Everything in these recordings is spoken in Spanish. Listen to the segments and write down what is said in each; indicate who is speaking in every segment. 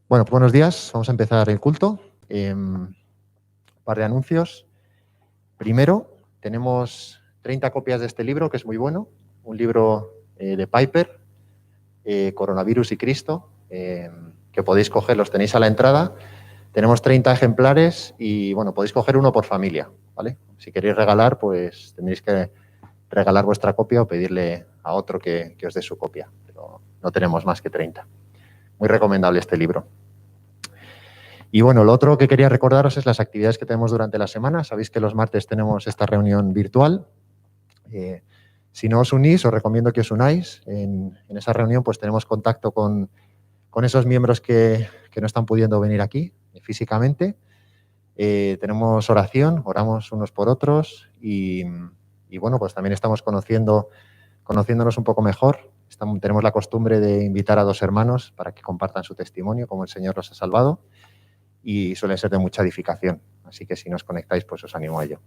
Speaker 1: Bueno, pues buenos días. Vamos a empezar el culto. Un par de anuncios. Primero, tenemos 30 copias de este libro, que es muy bueno. Un libro de Piper, Coronavirus y Cristo, que podéis coger, los tenéis a la entrada. Tenemos 30 ejemplares y, bueno, podéis coger uno por familia, ¿vale? Si queréis regalar, pues tendréis que regalar vuestra copia o pedirle a otro que os dé su copia. Pero no tenemos más que 30. Muy recomendable este libro. Y bueno, lo otro que quería recordaros es las actividades que tenemos durante la semana. Sabéis que los martes tenemos esta reunión virtual. Si no os unís, os recomiendo que os unáis. En esa reunión pues tenemos contacto con esos miembros que no están pudiendo venir aquí físicamente. Tenemos oración, oramos unos por otros y bueno, pues también estamos conociéndonos un poco mejor. Tenemos la costumbre de invitar a 2 hermanos para que compartan su testimonio, cómo el Señor los ha salvado. Y suelen ser de mucha edificación. Así que si no os conectáis, pues os animo a ello.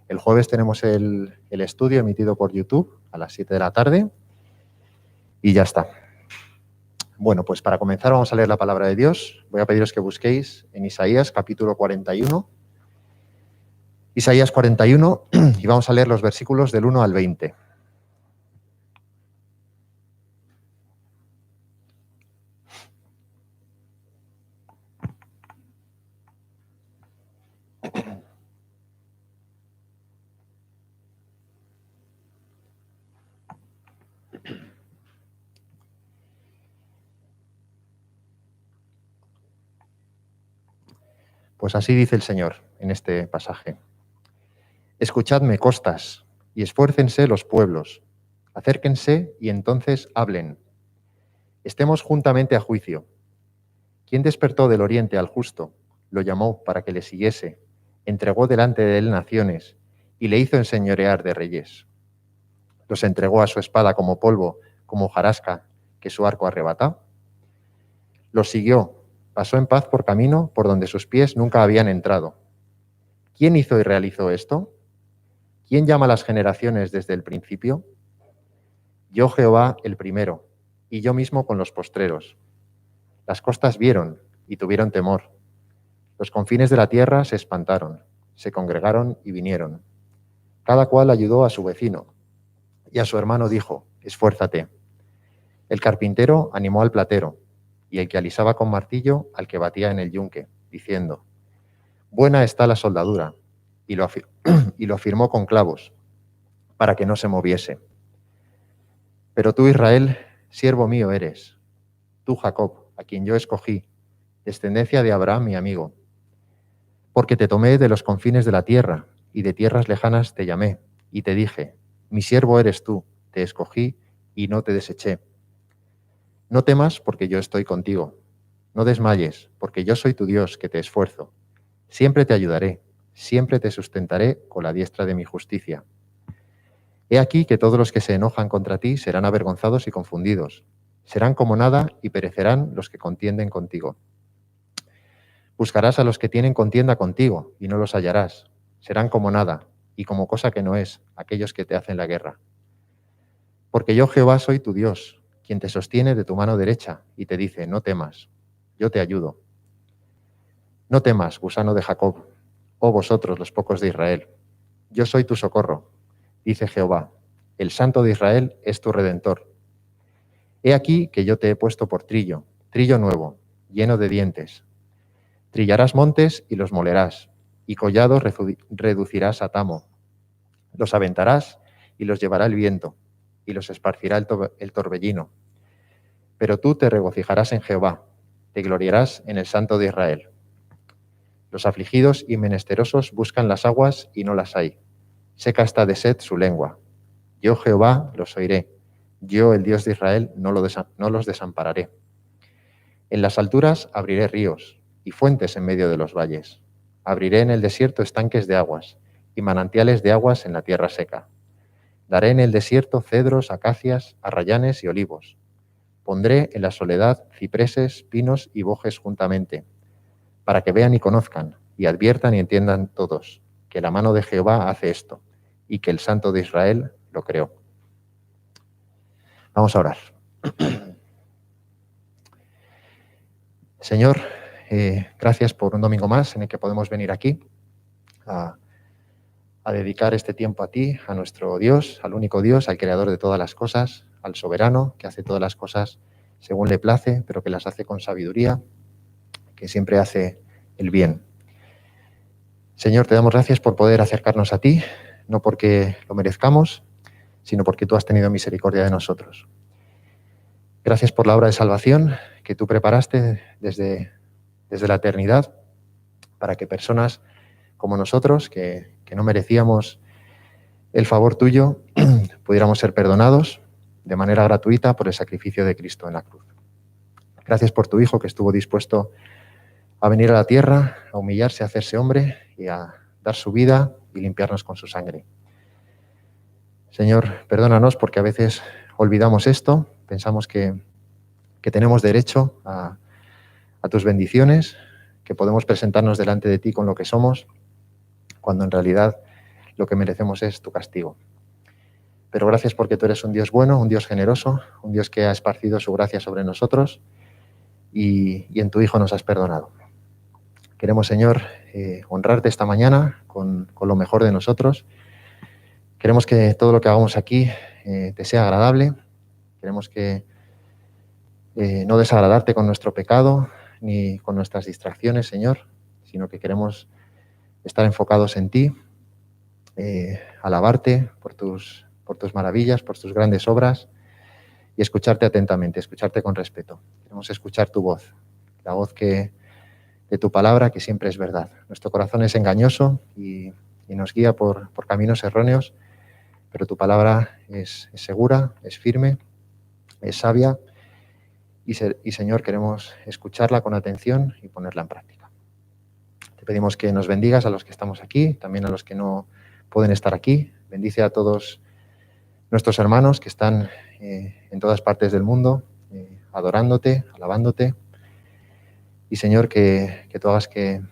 Speaker 1: El jueves tenemos el estudio emitido por YouTube a las 7 de la tarde y ya está. Bueno, pues para comenzar vamos a leer la palabra de Dios. Voy a pediros que busquéis en Isaías capítulo 41. Isaías 41 y vamos a leer los versículos del 1 al 20. Pues así dice el Señor en este pasaje. Escuchadme, costas, y esfuércense los pueblos. Acérquense y entonces hablen. Estemos juntamente a juicio. ¿Quién despertó del oriente al justo? Lo llamó para que le siguiese, entregó delante de él naciones y le hizo enseñorear de reyes. Los entregó a su espada como polvo, como hojarasca que su arco arrebata. Los siguió, pasó en paz por camino por donde sus pies nunca habían entrado. ¿Quién hizo y realizó esto? ¿Quién llama a las generaciones desde el principio? Yo, Jehová, el primero, y yo mismo con los postreros. Las costas vieron y tuvieron temor. Los confines de la tierra se espantaron, se congregaron y vinieron. Cada cual ayudó a su vecino, y a su hermano dijo, esfuérzate. El carpintero animó al platero, y el que alisaba con martillo al que batía en el yunque, diciendo, buena está la soldadura, y lo afirmó con clavos, para que no se moviese. Pero tú, Israel, siervo mío eres, tú, Jacob, a quien yo escogí, descendencia de Abraham, mi amigo. Porque te tomé de los confines de la tierra, y de tierras lejanas te llamé, y te dije, mi siervo eres tú, te escogí y no te deseché. No temas, porque yo estoy contigo. No desmayes, porque yo soy tu Dios, que te esfuerzo. Siempre te ayudaré, siempre te sustentaré con la diestra de mi justicia. He aquí que todos los que se enojan contra ti serán avergonzados y confundidos. Serán como nada y perecerán los que contienden contigo. Buscarás a los que tienen contienda contigo y no los hallarás. Serán como nada y como cosa que no es aquellos que te hacen la guerra. Porque yo, Jehová, soy tu Dios, quien te sostiene de tu mano derecha y te dice, no temas, yo te ayudo. No temas, gusano de Jacob, oh vosotros los pocos de Israel. Yo soy tu socorro, dice Jehová. El Santo de Israel es tu Redentor. He aquí que yo te he puesto por trillo, trillo nuevo, lleno de dientes. Trillarás montes y los molerás, y collados reducirás a tamo. Los aventarás y los llevará el viento, y los esparcirá el torbellino. Pero tú te regocijarás en Jehová, te gloriarás en el Santo de Israel. Los afligidos y menesterosos buscan las aguas y no las hay. Seca está de sed su lengua. Yo, Jehová, los oiré. Yo, el Dios de Israel, no los desampararé. En las alturas abriré ríos y fuentes en medio de los valles. Abriré en el desierto estanques de aguas y manantiales de aguas en la tierra seca. Daré en el desierto cedros, acacias, arrayanes y olivos. Pondré en la soledad cipreses, pinos y bojes juntamente, para que vean y conozcan, y adviertan y entiendan todos, que la mano de Jehová hace esto, y que el Santo de Israel lo creó. Vamos a orar. Señor, gracias por un domingo más en el que podemos venir aquí a dedicar este tiempo a ti, a nuestro Dios, al único Dios, al creador de todas las cosas, al soberano que hace todas las cosas según le place, pero que las hace con sabiduría, que siempre hace el bien. Señor, te damos gracias por poder acercarnos a ti, no porque lo merezcamos, sino porque tú has tenido misericordia de nosotros. Gracias por la obra de salvación que tú preparaste desde la eternidad para que personas como nosotros, que no merecíamos el favor tuyo, pudiéramos ser perdonados de manera gratuita por el sacrificio de Cristo en la cruz. Gracias por tu Hijo que estuvo dispuesto a venir a la tierra, a humillarse, a hacerse hombre y a dar su vida y limpiarnos con su sangre. Señor, perdónanos porque a veces olvidamos esto, pensamos que tenemos derecho a tus bendiciones, que podemos presentarnos delante de ti con lo que somos, cuando en realidad lo que merecemos es tu castigo. Pero gracias porque tú eres un Dios bueno, un Dios generoso, un Dios que ha esparcido su gracia sobre nosotros y en tu Hijo nos has perdonado. Queremos, Señor, honrarte esta mañana con lo mejor de nosotros. Queremos que todo lo que hagamos aquí te sea agradable. Queremos que no desagradarte con nuestro pecado ni con nuestras distracciones, Señor, sino que queremos estar enfocados en ti, alabarte por tus maravillas, por tus grandes obras y escucharte atentamente, escucharte con respeto. Queremos escuchar tu voz, la voz de tu palabra, que siempre es verdad. Nuestro corazón es engañoso y nos guía por caminos erróneos, pero tu palabra es segura, es firme, es sabia y, Señor, queremos escucharla con atención y ponerla en práctica. Te pedimos que nos bendigas a los que estamos aquí, también a los que no pueden estar aquí. Bendice a todos nuestros hermanos que están en todas partes del mundo, adorándote, alabándote. Y, Señor, que tú hagas que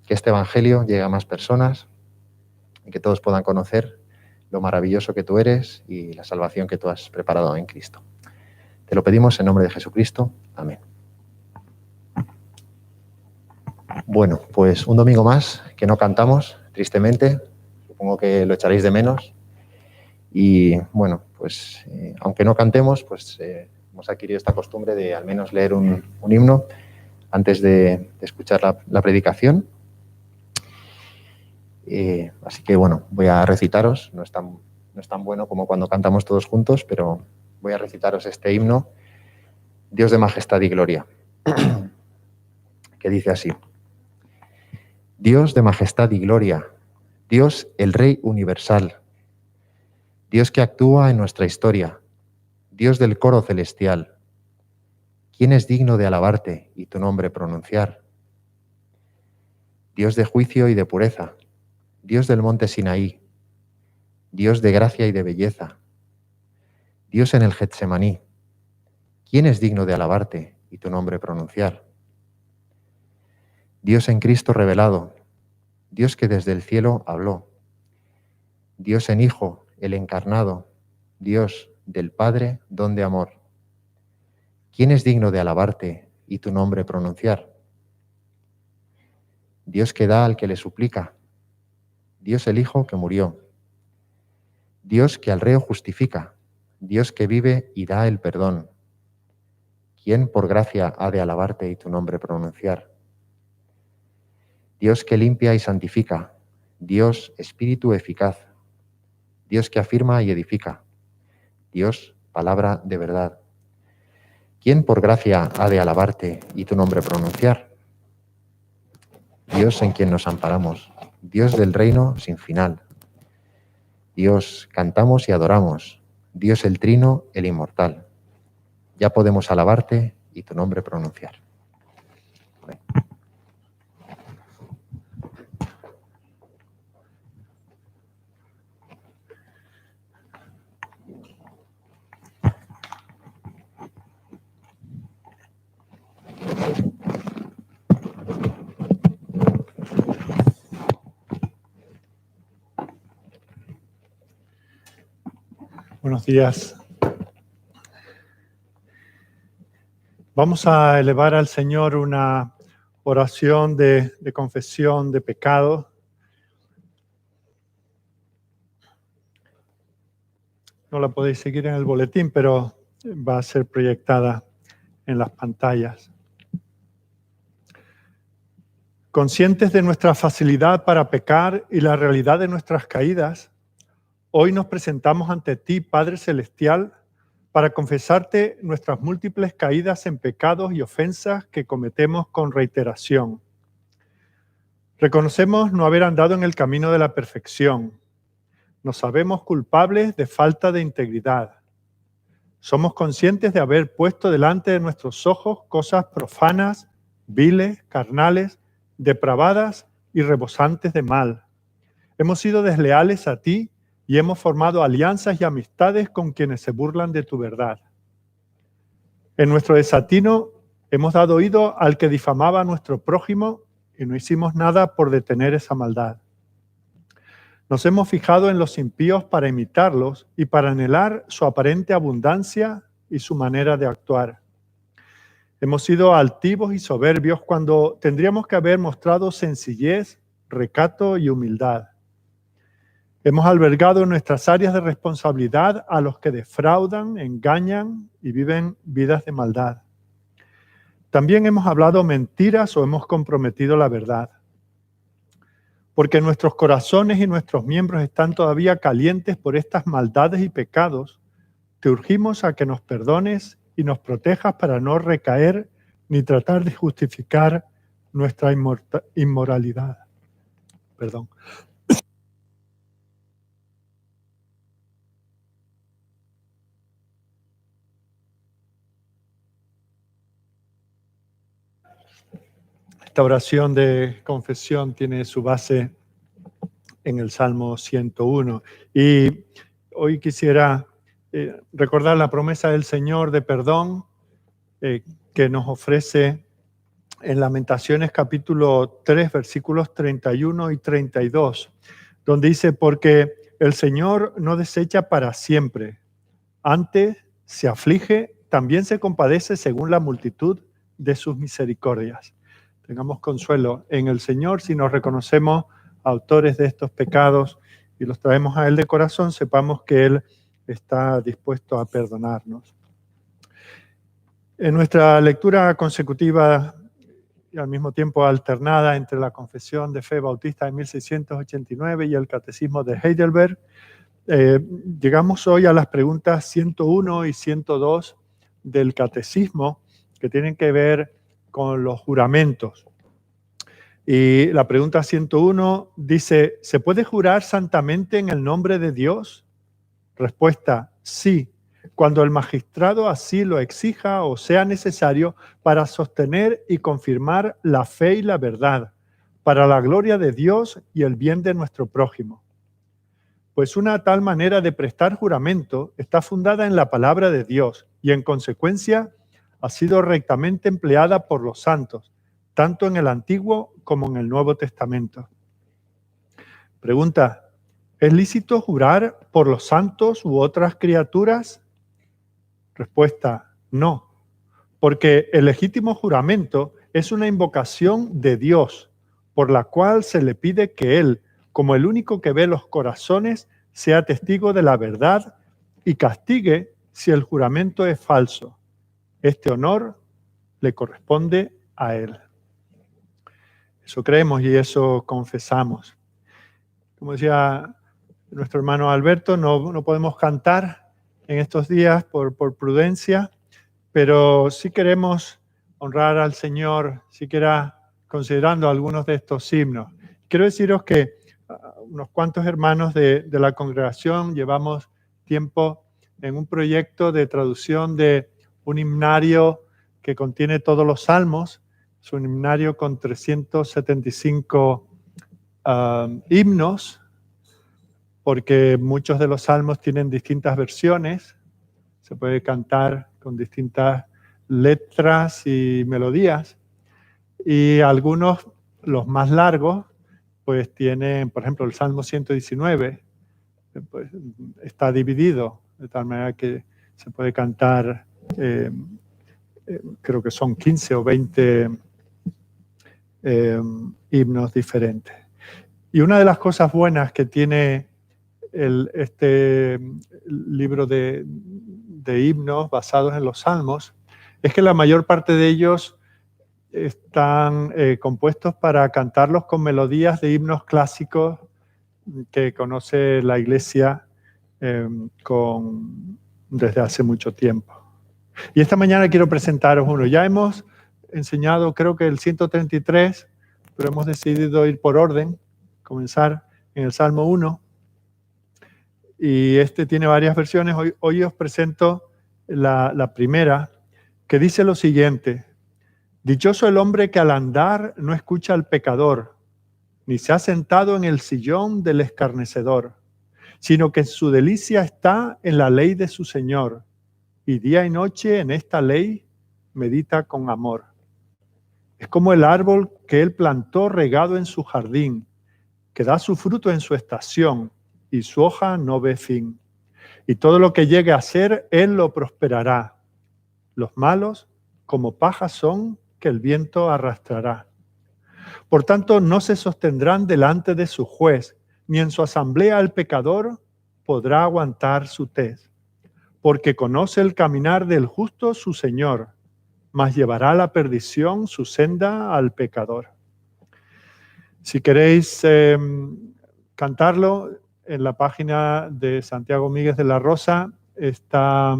Speaker 1: este Evangelio llegue a más personas y que todos puedan conocer lo maravilloso que tú eres y la salvación que tú has preparado en Cristo. Te lo pedimos en nombre de Jesucristo. Amén. Bueno, pues un domingo más que no cantamos, tristemente. Supongo que lo echaréis de menos. Y bueno, pues aunque no cantemos, pues hemos adquirido esta costumbre de al menos leer un himno antes de escuchar la predicación. Así que bueno, voy a recitaros, no es tan bueno como cuando cantamos todos juntos, pero voy a recitaros este himno, Dios de majestad y gloria, que dice así: Dios de majestad y gloria, Dios el Rey universal, Dios que actúa en nuestra historia, Dios del coro celestial, ¿quién es digno de alabarte y tu nombre pronunciar? Dios de juicio y de pureza, Dios del monte Sinaí, Dios de gracia y de belleza, Dios en el Getsemaní, ¿quién es digno de alabarte y tu nombre pronunciar? Dios en Cristo revelado, Dios que desde el cielo habló, Dios en Hijo, el encarnado, Dios del Padre, don de amor. ¿Quién es digno de alabarte y tu nombre pronunciar? Dios que da al que le suplica, Dios el Hijo que murió, Dios que al reo justifica, Dios que vive y da el perdón. ¿Quién por gracia ha de alabarte y tu nombre pronunciar? Dios que limpia y santifica, Dios espíritu eficaz, Dios que afirma y edifica, Dios palabra de verdad. ¿Quién por gracia ha de alabarte y tu nombre pronunciar? Dios en quien nos amparamos, Dios del reino sin final. Dios cantamos y adoramos, Dios el trino, el inmortal. Ya podemos alabarte y tu nombre pronunciar. Amén.
Speaker 2: Buenos días. Vamos a elevar al Señor una oración de confesión de pecado. No la podéis seguir en el boletín, pero va a ser proyectada en las pantallas. Conscientes de nuestra facilidad para pecar y la realidad de nuestras caídas, hoy nos presentamos ante ti, Padre Celestial, para confesarte nuestras múltiples caídas en pecados y ofensas que cometemos con reiteración. Reconocemos no haber andado en el camino de la perfección. Nos sabemos culpables de falta de integridad. Somos conscientes de haber puesto delante de nuestros ojos cosas profanas, viles, carnales, depravadas y rebosantes de mal. Hemos sido desleales a ti y hemos formado alianzas y amistades con quienes se burlan de tu verdad. En nuestro desatino hemos dado oído al que difamaba a nuestro prójimo y no hicimos nada por detener esa maldad. Nos hemos fijado en los impíos para imitarlos y para anhelar su aparente abundancia y su manera de actuar. Hemos sido altivos y soberbios cuando tendríamos que haber mostrado sencillez, recato y humildad. Hemos albergado en nuestras áreas de responsabilidad a los que defraudan, engañan y viven vidas de maldad. También hemos hablado mentiras o hemos comprometido la verdad. Porque nuestros corazones y nuestros miembros están todavía calientes por estas maldades y pecados, te urgimos a que nos perdones y nos protejas para no recaer ni tratar de justificar nuestra inmoralidad. Perdón. Esta oración de confesión tiene su base en el Salmo 101. Y hoy quisiera recordar la promesa del Señor de perdón que nos ofrece en Lamentaciones capítulo 3, versículos 31 y 32, donde dice, porque el Señor no desecha para siempre, antes se aflige, también se compadece según la multitud de sus misericordias. Tengamos consuelo en el Señor si nos reconocemos autores de estos pecados y los traemos a Él de corazón, sepamos que Él está dispuesto a perdonarnos. En nuestra lectura consecutiva y al mismo tiempo alternada entre la Confesión de Fe Bautista de 1689 y el Catecismo de Heidelberg, llegamos hoy a las preguntas 101 y 102 del Catecismo que tienen que ver con los juramentos. Y la pregunta 101 dice, ¿se puede jurar santamente en el nombre de Dios? Respuesta, sí, cuando el magistrado así lo exija o sea necesario para sostener y confirmar la fe y la verdad, para la gloria de Dios y el bien de nuestro prójimo. Pues una tal manera de prestar juramento está fundada en la palabra de Dios y en consecuencia ha sido rectamente empleada por los santos, tanto en el Antiguo como en el Nuevo Testamento. Pregunta, ¿es lícito jurar por los santos u otras criaturas? Respuesta, no, porque el legítimo juramento es una invocación de Dios, por la cual se le pide que Él, como el único que ve los corazones, sea testigo de la verdad y castigue si el juramento es falso. Este honor le corresponde a Él. Eso creemos y eso confesamos. Como decía nuestro hermano Alberto, no podemos cantar en estos días por prudencia, pero sí queremos honrar al Señor, siquiera considerando algunos de estos himnos. Quiero deciros que unos cuantos hermanos de la congregación llevamos tiempo en un proyecto de traducción de un himnario que contiene todos los salmos. Es un himnario con 375 himnos, porque muchos de los salmos tienen distintas versiones. Se puede cantar con distintas letras y melodías. Y algunos, los más largos, pues tienen, por ejemplo, el Salmo 119, pues, está dividido, de tal manera que se puede cantar creo que son 15 o 20 himnos diferentes. Y una de las cosas buenas que tiene este libro de himnos basados en los salmos es que la mayor parte de ellos están compuestos para cantarlos con melodías de himnos clásicos que conoce la Iglesia desde hace mucho tiempo. Y esta mañana quiero presentaros uno. Ya hemos enseñado, creo que el 133, pero hemos decidido ir por orden, comenzar en el Salmo 1. Y este tiene varias versiones. Hoy os presento la primera, que dice lo siguiente: dichoso el hombre que al andar no escucha al pecador, ni se ha sentado en el sillón del escarnecedor, sino que su delicia está en la ley de su Señor, y día y noche en esta ley medita con amor. Es como el árbol que él plantó regado en su jardín, que da su fruto en su estación, y su hoja no ve fin. Y todo lo que llegue a hacer, él lo prosperará. Los malos, como pajas son, que el viento arrastrará. Por tanto, no se sostendrán delante de su juez, ni en su asamblea el pecador podrá aguantar su tez. Porque conoce el caminar del justo su Señor, mas llevará a la perdición su senda al pecador. Si queréis cantarlo, en la página de Santiago Míguez de la Rosa está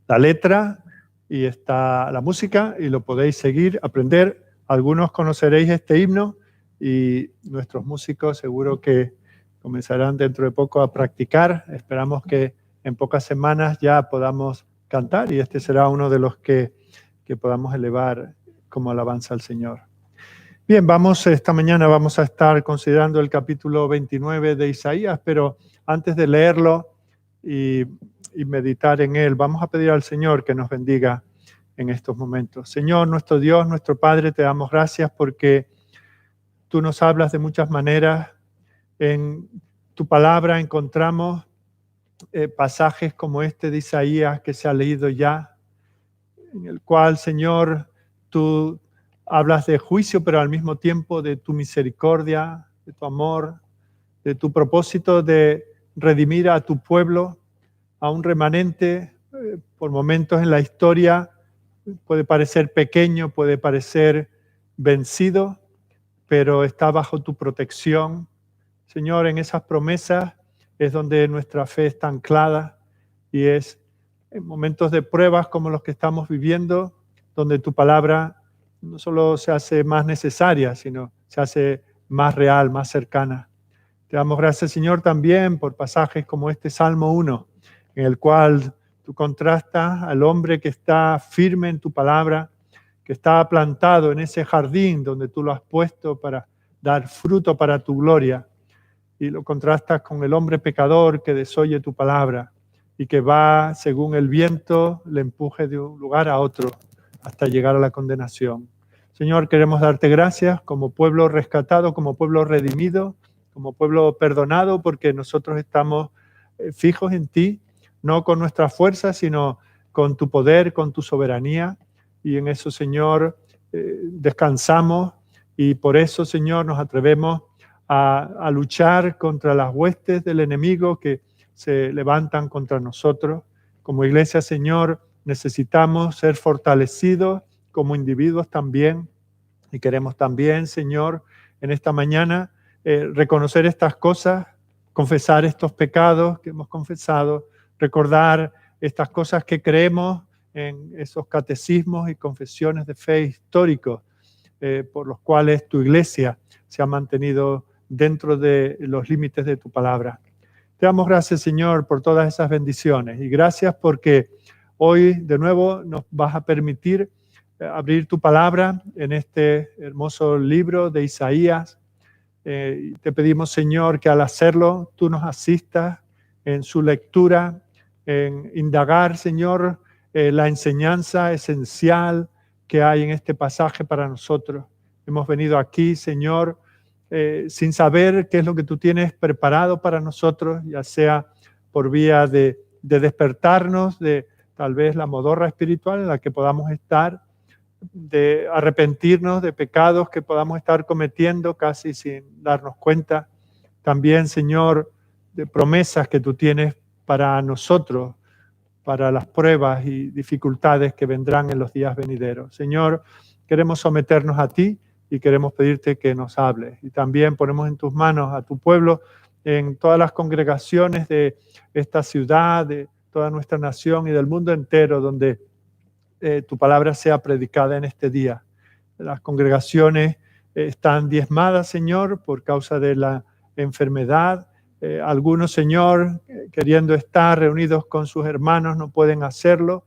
Speaker 2: la letra y está la música, y lo podéis seguir, aprender. Algunos conoceréis este himno y nuestros músicos seguro que comenzarán dentro de poco a practicar. Esperamos que en pocas semanas ya podamos cantar, y este será uno de los que podamos elevar como alabanza al Señor. Bien, esta mañana vamos a estar considerando el capítulo 29 de Isaías, pero antes de leerlo y meditar en él, vamos a pedir al Señor que nos bendiga en estos momentos. Señor, nuestro Dios, nuestro Padre, te damos gracias porque tú nos hablas de muchas maneras. En tu palabra encontramos pasajes como este de Isaías que se ha leído ya, en el cual, Señor, tú hablas de juicio, pero al mismo tiempo de tu misericordia, de tu amor, de tu propósito de redimir a tu pueblo, a un remanente. Por momentos en la historia puede parecer pequeño, puede parecer vencido, pero está bajo tu protección. Señor, en esas promesas es donde nuestra fe está anclada, y es en momentos de pruebas como los que estamos viviendo, donde tu palabra no solo se hace más necesaria, sino se hace más real, más cercana. Te damos gracias, Señor, también por pasajes como este Salmo 1, en el cual tú contrastas al hombre que está firme en tu palabra, que está plantado en ese jardín donde tú lo has puesto para dar fruto para tu gloria, y lo contrastas con el hombre pecador que desoye tu palabra y que va según el viento le empuje de un lugar a otro hasta llegar a la condenación. Señor, queremos darte gracias como pueblo rescatado, como pueblo redimido, como pueblo perdonado, porque nosotros estamos fijos en ti, no con nuestra fuerza, sino con tu poder, con tu soberanía. Y en eso, Señor, descansamos, y por eso, Señor, nos atrevemos a luchar contra las huestes del enemigo que se levantan contra nosotros. Como iglesia, Señor, necesitamos ser fortalecidos como individuos también, y queremos también, Señor, en esta mañana reconocer estas cosas, confesar estos pecados que hemos confesado, recordar estas cosas que creemos en esos catecismos y confesiones de fe históricos por los cuales tu iglesia se ha mantenido dentro de los límites de tu palabra. Te damos gracias, Señor, por todas esas bendiciones, y gracias porque hoy de nuevo nos vas a permitir abrir tu palabra en este hermoso libro de Isaías. Te pedimos, Señor, que al hacerlo tú nos asistas en su lectura, en indagar, Señor, la enseñanza esencial que hay en este pasaje para nosotros. Hemos venido aquí, Señor, sin saber qué es lo que tú tienes preparado para nosotros, ya sea por vía de despertarnos de tal vez la modorra espiritual en la que podamos estar, de arrepentirnos de pecados que podamos estar cometiendo casi sin darnos cuenta. También, Señor, de promesas que tú tienes para nosotros, para las pruebas y dificultades que vendrán en los días venideros. Señor, queremos someternos a ti y queremos pedirte que nos hables. Y también ponemos en tus manos a tu pueblo, en todas las congregaciones de esta ciudad, de toda nuestra nación y del mundo entero, donde tu palabra sea predicada en este día. Las congregaciones están diezmadas, Señor, por causa de la enfermedad. Algunos, Señor, queriendo estar reunidos con sus hermanos, no pueden hacerlo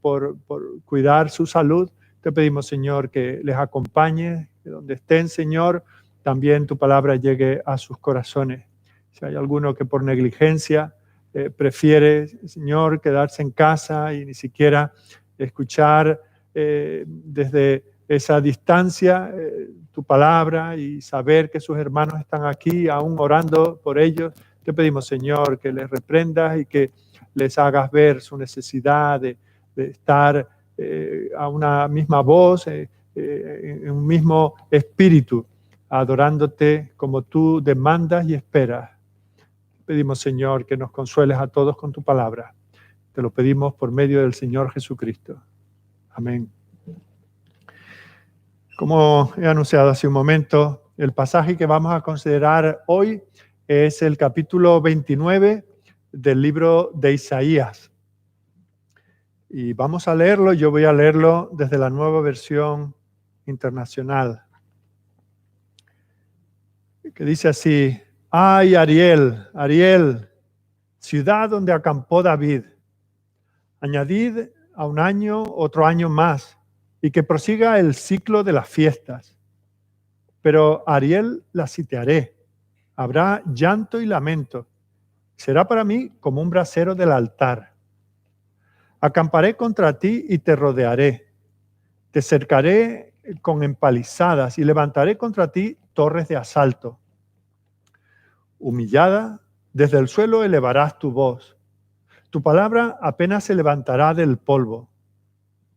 Speaker 2: por cuidar su salud. Te pedimos, Señor, que les acompañe, que donde estén, Señor, también tu palabra llegue a sus corazones. Si hay alguno que por negligencia prefiere, Señor, quedarse en casa y ni siquiera escuchar desde esa distancia tu palabra y saber que sus hermanos están aquí aún orando por ellos, te pedimos, Señor, que les reprendas y que les hagas ver su necesidad de estar a una misma voz, en un mismo espíritu, adorándote como tú demandas y esperas. Pedimos, Señor, que nos consueles a todos con tu palabra. Te lo pedimos por medio del Señor Jesucristo. Amén. Como he anunciado hace un momento, el pasaje que vamos a considerar hoy es el capítulo 29 del libro de Isaías. Y vamos a leerlo, yo voy a leerlo desde la Nueva Versión Internacional, que dice así: ¡Ay, Ariel, Ariel, ciudad donde acampó David! Añadid a un año otro año más, y que prosiga el ciclo de las fiestas. Pero Ariel la sitiaré, habrá llanto y lamento. Será para mí como un brasero del altar. Acamparé contra ti y te rodearé. Te cercaré con empalizadas y levantaré contra ti torres de asalto. Humillada, desde el suelo elevarás tu voz. Tu palabra apenas se levantará del polvo.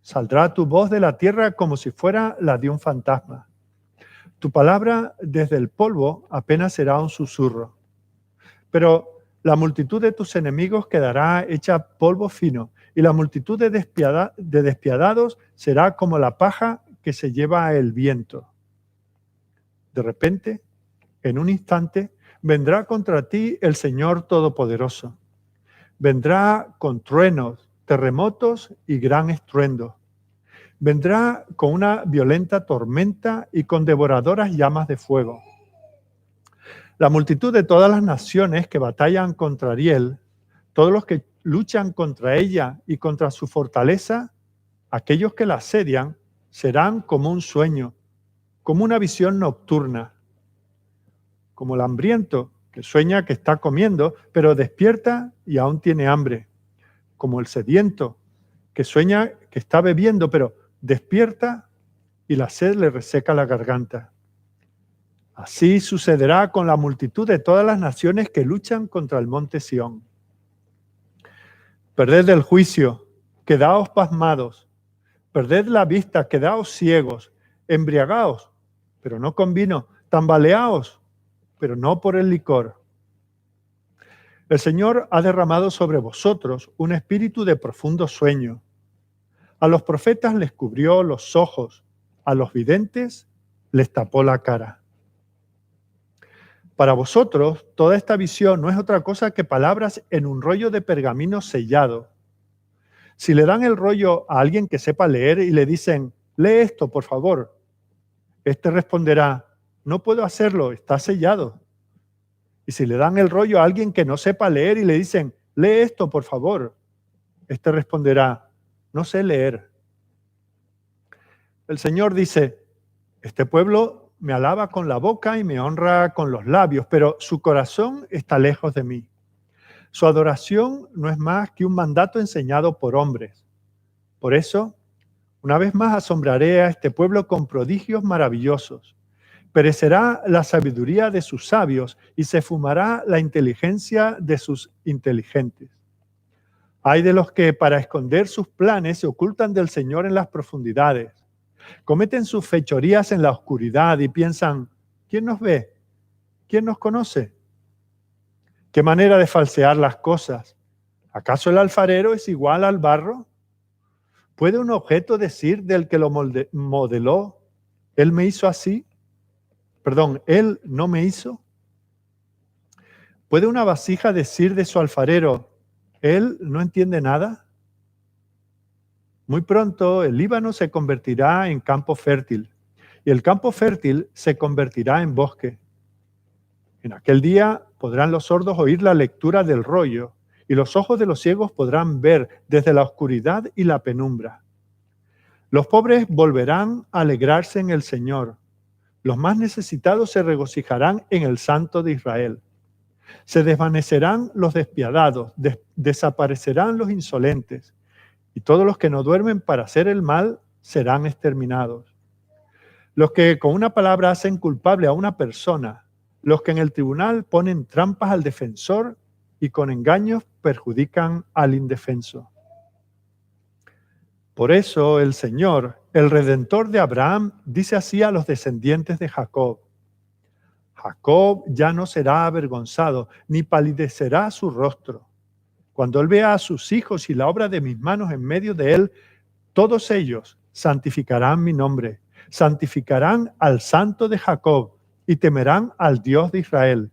Speaker 2: Saldrá tu voz de la tierra como si fuera la de un fantasma. Tu palabra desde el polvo apenas será un susurro. Pero la multitud de tus enemigos quedará hecha polvo fino, y la multitud de despiadados será como la paja que se lleva el viento. De repente, en un instante, vendrá contra ti el Señor Todopoderoso. Vendrá con truenos, terremotos y gran estruendo. Vendrá con una violenta tormenta y con devoradoras llamas de fuego. La multitud de todas las naciones que batallan contra Ariel, todos los que luchan contra ella y contra su fortaleza, aquellos que la asedian, serán como un sueño, como una visión nocturna, como el hambriento que sueña que está comiendo, pero despierta y aún tiene hambre, como el sediento que sueña que está bebiendo, pero despierta y la sed le reseca la garganta. Así sucederá con la multitud de todas las naciones que luchan contra el monte Sión. Perded el juicio, quedaos pasmados. Perded la vista, quedaos ciegos. Embriagaos, pero no con vino. Tambaleaos, pero no por el licor. El Señor ha derramado sobre vosotros un espíritu de profundo sueño. A los profetas les cubrió los ojos, a los videntes les tapó la cara. Para vosotros, toda esta visión no es otra cosa que palabras en un rollo de pergamino sellado. Si le dan el rollo a alguien que sepa leer y le dicen, lee esto, por favor, este responderá, no puedo hacerlo, está sellado. Y si le dan el rollo a alguien que no sepa leer y le dicen, lee esto, por favor, este responderá, no sé leer. El Señor dice, este pueblo me alaba con la boca y me honra con los labios, pero su corazón está lejos de mí. Su adoración no es más que un mandato enseñado por hombres. Por eso, una vez más asombraré a este pueblo con prodigios maravillosos. Perecerá la sabiduría de sus sabios y se fumará la inteligencia de sus inteligentes. Hay de los que para esconder sus planes se ocultan del Señor en las profundidades. Cometen sus fechorías en la oscuridad y piensan, ¿quién nos ve? ¿Quién nos conoce? ¿Qué manera de falsear las cosas? ¿Acaso el alfarero es igual al barro? ¿Puede un objeto decir del que lo modeló, él me hizo así? Perdón, él no me hizo. ¿Puede una vasija decir de su alfarero, él no entiende nada? Muy pronto el Líbano se convertirá en campo fértil y el campo fértil se convertirá en bosque. En aquel día podrán los sordos oír la lectura del rollo y los ojos de los ciegos podrán ver desde la oscuridad y la penumbra. Los pobres volverán a alegrarse en el Señor. Los más necesitados se regocijarán en el Santo de Israel. Se desvanecerán los despiadados, desaparecerán los insolentes, y todos los que no duermen para hacer el mal serán exterminados. Los que con una palabra hacen culpable a una persona, los que en el tribunal ponen trampas al defensor y con engaños perjudican al indefenso. Por eso el Señor, el Redentor de Abraham, dice así a los descendientes de Jacob: Jacob ya no será avergonzado, ni palidecerá su rostro. Cuando él vea a sus hijos y la obra de mis manos en medio de él, todos ellos santificarán mi nombre, santificarán al Santo de Jacob y temerán al Dios de Israel.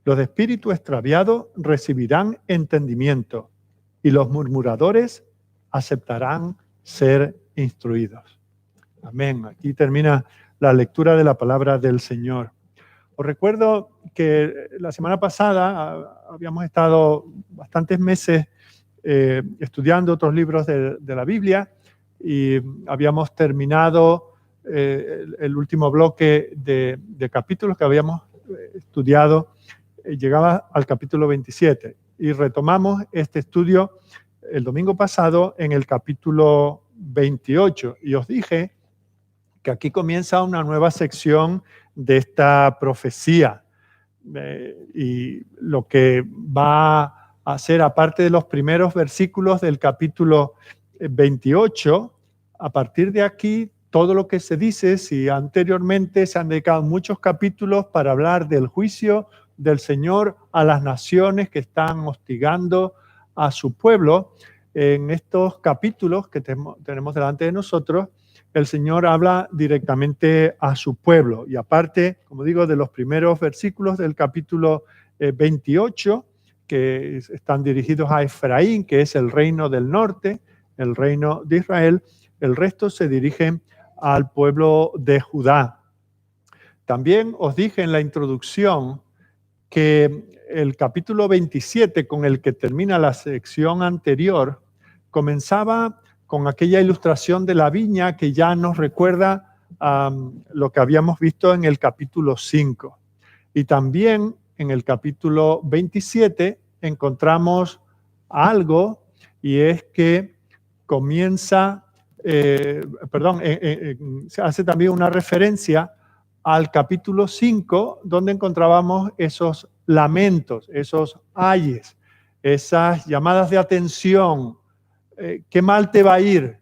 Speaker 2: Los de espíritu extraviado recibirán entendimiento y los murmuradores aceptarán ser instruidos. Amén. Aquí termina la lectura de la palabra del Señor. Os recuerdo que la semana pasada habíamos estado bastantes meses estudiando otros libros de la Biblia y habíamos terminado el último bloque de capítulos que habíamos estudiado, llegaba al capítulo 27 y retomamos este estudio el domingo pasado en el capítulo 28 y os dije que aquí comienza una nueva sección de esta profecía y lo que va a hacer, aparte de los primeros versículos del capítulo 28, a partir de aquí todo lo que se dice, si anteriormente se han dedicado muchos capítulos para hablar del juicio del Señor a las naciones que están hostigando a su pueblo, en estos capítulos que tenemos delante de nosotros, el Señor habla directamente a su pueblo. Y aparte, como digo, de los primeros versículos del capítulo 28, que están dirigidos a Efraín, que es el reino del norte, el reino de Israel, el resto se dirigen al pueblo de Judá. También os dije en la introducción que el capítulo 27, con el que termina la sección anterior, comenzaba con aquella ilustración de la viña que ya nos recuerda lo que habíamos visto en el capítulo 5. Y también en el capítulo 27 encontramos algo, y es que comienza, se hace también una referencia al capítulo 5, donde encontrábamos esos lamentos, esos ayes, esas llamadas de atención. ¿Qué mal te va a ir,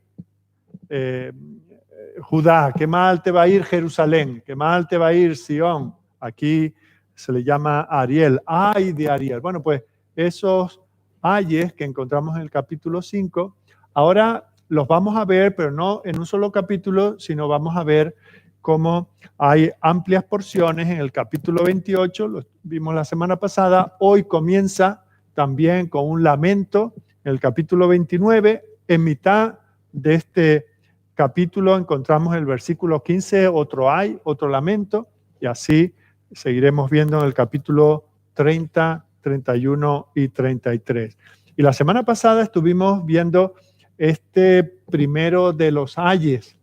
Speaker 2: Judá? ¿Qué mal te va a ir, Jerusalén? ¿Qué mal te va a ir, Sión? Aquí se le llama Ariel. ¡Ay de Ariel! Bueno, pues esos ayes que encontramos en el capítulo 5, ahora los vamos a ver, pero no en un solo capítulo, sino vamos a ver cómo hay amplias porciones en el capítulo 28, lo vimos la semana pasada. Hoy comienza también con un lamento. En el capítulo 29, en mitad de este capítulo encontramos el versículo 15, otro lamento, y así seguiremos viendo en el capítulo 30, 31 y 33. Y la semana pasada estuvimos viendo este primero de los ayes.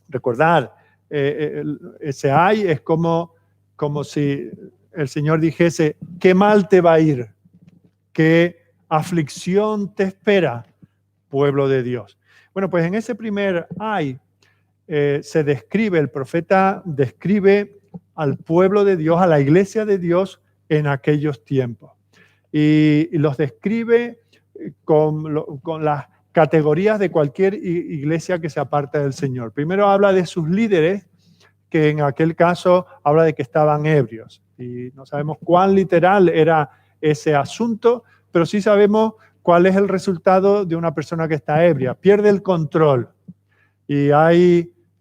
Speaker 2: Recordad, ese ay es como si el Señor dijese: ¿qué mal te va a ir? ¿Qué aflicción te espera, pueblo de Dios? Bueno, pues en ese primer ay se describe, el profeta describe al pueblo de Dios, a la iglesia de Dios en aquellos tiempos. Y los describe con las categorías de cualquier iglesia que se aparta del Señor. Primero habla de sus líderes, que en aquel caso habla de que estaban ebrios. Y no sabemos cuán literal era ese asunto, pero sí sabemos cuál es el resultado de una persona que está ebria. Pierde el control. Y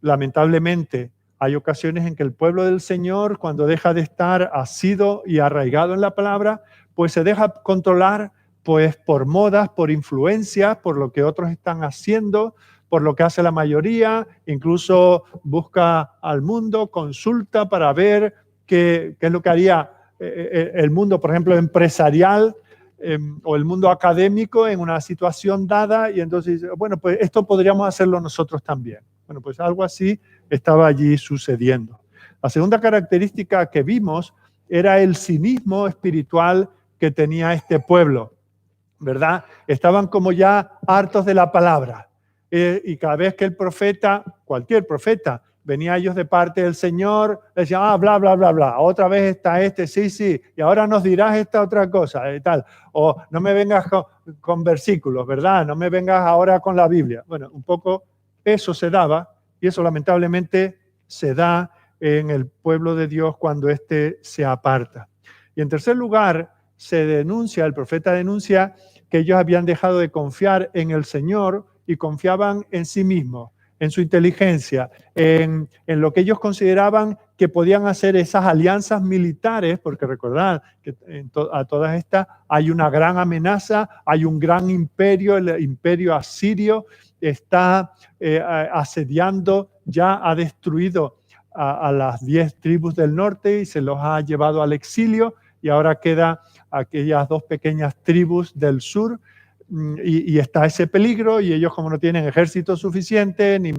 Speaker 2: lamentablemente, hay ocasiones en que el pueblo del Señor, cuando deja de estar asido y arraigado en la palabra, pues se deja controlar pues por modas, por influencias, por lo que otros están haciendo, por lo que hace la mayoría, incluso busca al mundo, consulta para ver qué es lo que haría el mundo, por ejemplo, empresarial o el mundo académico en una situación dada, y entonces, bueno, pues esto podríamos hacerlo nosotros también. Bueno, pues algo así estaba allí sucediendo. La segunda característica que vimos era el cinismo espiritual que tenía este pueblo, ¿verdad? Estaban como ya hartos de la palabra. Y cada vez que el profeta, cualquier profeta, venía a ellos de parte del Señor, decían, bla, bla, bla, bla, otra vez está sí, y ahora nos dirás esta otra cosa, y tal. O no me vengas con versículos, ¿verdad? No me vengas ahora con la Biblia. Bueno, un poco eso se daba, y eso lamentablemente se da en el pueblo de Dios cuando éste se aparta. Y en tercer lugar, el profeta denuncia que ellos habían dejado de confiar en el Señor y confiaban en sí mismos, en su inteligencia, en lo que ellos consideraban que podían hacer esas alianzas militares, porque recordad que a todas estas hay una gran amenaza, hay un gran imperio, el imperio asirio está asediando, ya ha destruido a las 10 tribus del norte y se los ha llevado al exilio, y ahora queda aquellas 2 pequeñas tribus del sur, y está ese peligro, y ellos, como no tienen ejército suficiente ni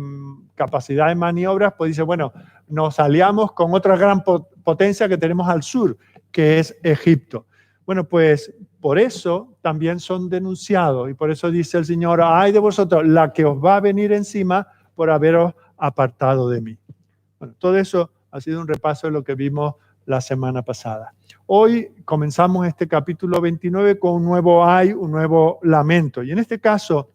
Speaker 2: capacidad de maniobras, pues dice, bueno, nos aliamos con otra gran potencia que tenemos al sur, que es Egipto. Bueno, pues por eso también son denunciados, y por eso dice el Señor, ay de vosotros, la que os va a venir encima por haberos apartado de mí. Bueno, todo eso ha sido un repaso de lo que vimos la semana pasada. Hoy comenzamos este capítulo 29 con un nuevo lamento. Y en este caso,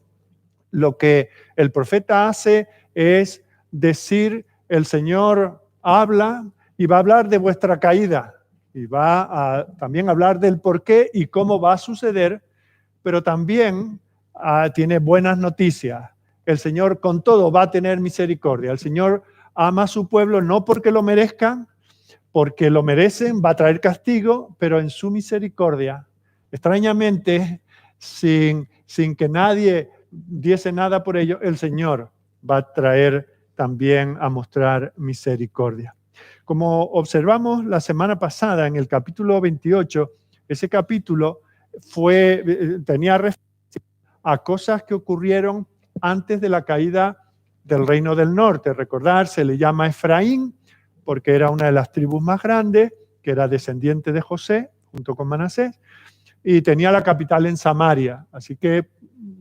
Speaker 2: lo que el profeta hace es decir, el Señor habla y va a hablar de vuestra caída. Y va a también hablar del por qué y cómo va a suceder, pero también tiene buenas noticias. El Señor con todo va a tener misericordia. El Señor ama a su pueblo no porque lo merezcan, porque lo merecen, va a traer castigo, pero en su misericordia, extrañamente, sin que nadie diese nada por ello, el Señor va a traer también a mostrar misericordia. Como observamos la semana pasada en el capítulo 28, ese capítulo tenía referencia a cosas que ocurrieron antes de la caída del reino del norte. Recordar, se le llama Efraín, porque era una de las tribus más grandes, que era descendiente de José, junto con Manasés, y tenía la capital en Samaria. Así que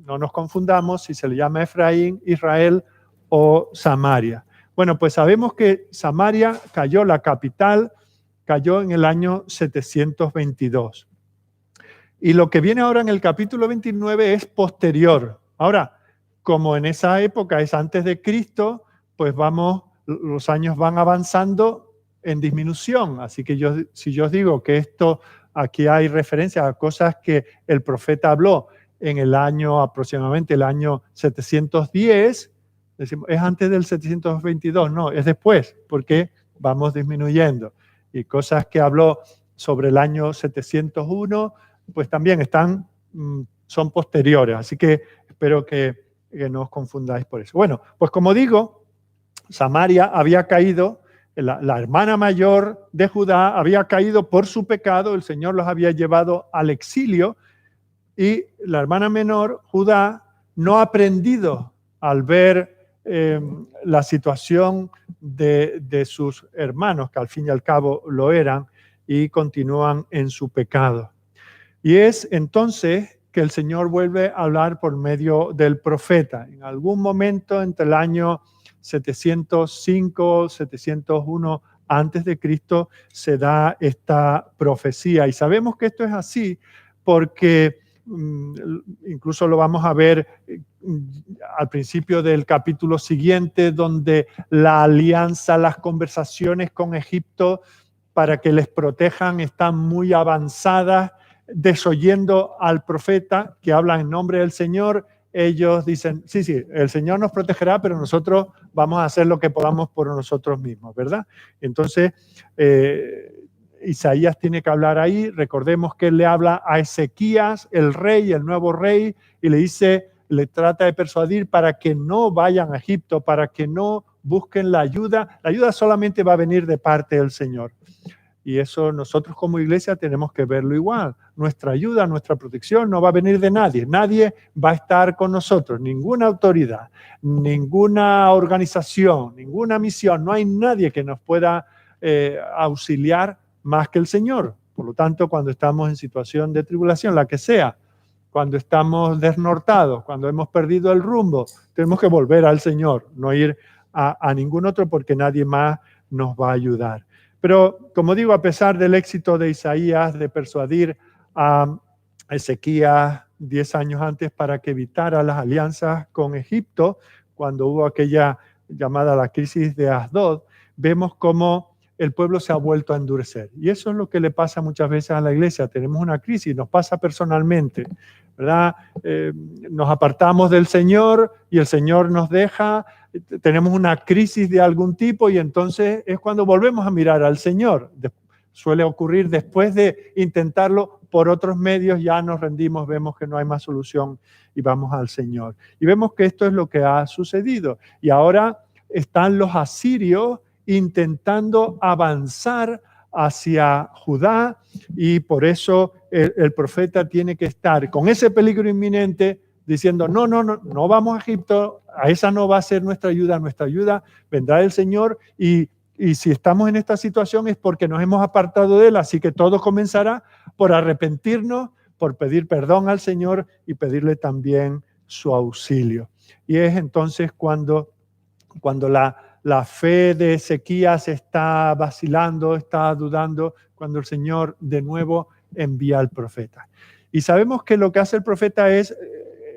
Speaker 2: no nos confundamos si se le llama Efraín, Israel o Samaria. Bueno, pues sabemos que Samaria cayó, la capital cayó en el año 722. Y lo que viene ahora en el capítulo 29 es posterior. Ahora, como en esa época es antes de Cristo, pues los años van avanzando en disminución. Así que si yo os digo que aquí hay referencia a cosas que el profeta habló en aproximadamente el año 710, decimos, es antes del 722, no, es después, porque vamos disminuyendo. Y cosas que habló sobre el año 701, pues también son posteriores. Así que espero que no os confundáis por eso. Bueno, pues como digo, Samaria había caído, la hermana mayor de Judá había caído por su pecado, el Señor los había llevado al exilio, y la hermana menor, Judá, no ha aprendido al ver la situación de sus hermanos, que al fin y al cabo lo eran, y continúan en su pecado. Y es entonces que el Señor vuelve a hablar por medio del profeta. En algún momento entre el año 705, 701 antes de Cristo se da esta profecía. Y sabemos que esto es así porque incluso lo vamos a ver al principio del capítulo siguiente, donde la alianza, las conversaciones con Egipto para que les protejan están muy avanzadas, desoyendo al profeta que habla en nombre del Señor. Ellos dicen, sí, el Señor nos protegerá, pero nosotros vamos a hacer lo que podamos por nosotros mismos, ¿verdad? Entonces, Isaías tiene que hablar ahí. Recordemos que él le habla a Ezequías, el rey, el nuevo rey, y le dice, le trata de persuadir para que no vayan a Egipto, para que no busquen la ayuda. La ayuda solamente va a venir de parte del Señor. Y eso nosotros como iglesia tenemos que verlo igual. Nuestra ayuda, nuestra protección no va a venir de nadie. Nadie va a estar con nosotros, ninguna autoridad, ninguna organización, ninguna misión. No hay nadie que nos pueda auxiliar más que el Señor. Por lo tanto, cuando estamos en situación de tribulación, la que sea, cuando estamos desnortados, cuando hemos perdido el rumbo, tenemos que volver al Señor, no ir a ningún otro porque nadie más nos va a ayudar. Pero, como digo, a pesar del éxito de Isaías de persuadir a Ezequías 10 años antes para que evitara las alianzas con Egipto, cuando hubo aquella llamada la crisis de Asdod, vemos cómo el pueblo se ha vuelto a endurecer. Y eso es lo que le pasa muchas veces a la iglesia. Tenemos una crisis, nos pasa personalmente, ¿verdad? Nos apartamos del Señor y el Señor nos deja. Tenemos una crisis de algún tipo y entonces es cuando volvemos a mirar al Señor. Suele ocurrir después de intentarlo por otros medios, ya nos rendimos, vemos que no hay más solución y vamos al Señor. Y vemos que esto es lo que ha sucedido. Y ahora están los asirios intentando avanzar hacia Judá y por eso el profeta tiene que estar con ese peligro inminente diciendo, no vamos a Egipto, a esa no va a ser nuestra ayuda vendrá del Señor y si estamos en esta situación es porque nos hemos apartado de Él, así que todo comenzará por arrepentirnos, por pedir perdón al Señor y pedirle también su auxilio. Y es entonces cuando la fe de Ezequías está vacilando, está dudando, cuando el Señor de nuevo envía al profeta. Y sabemos que lo que hace el profeta es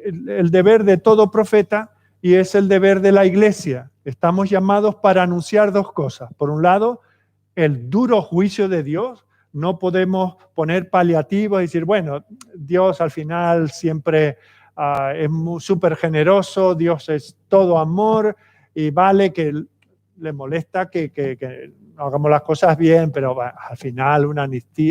Speaker 2: el deber de todo profeta y es el deber de la iglesia. Estamos llamados para anunciar dos cosas. Por un lado, el duro juicio de Dios. No podemos poner paliativos y decir, bueno, Dios al final siempre es súper generoso, Dios es todo amor y vale que le molesta que hagamos las cosas bien, pero al final una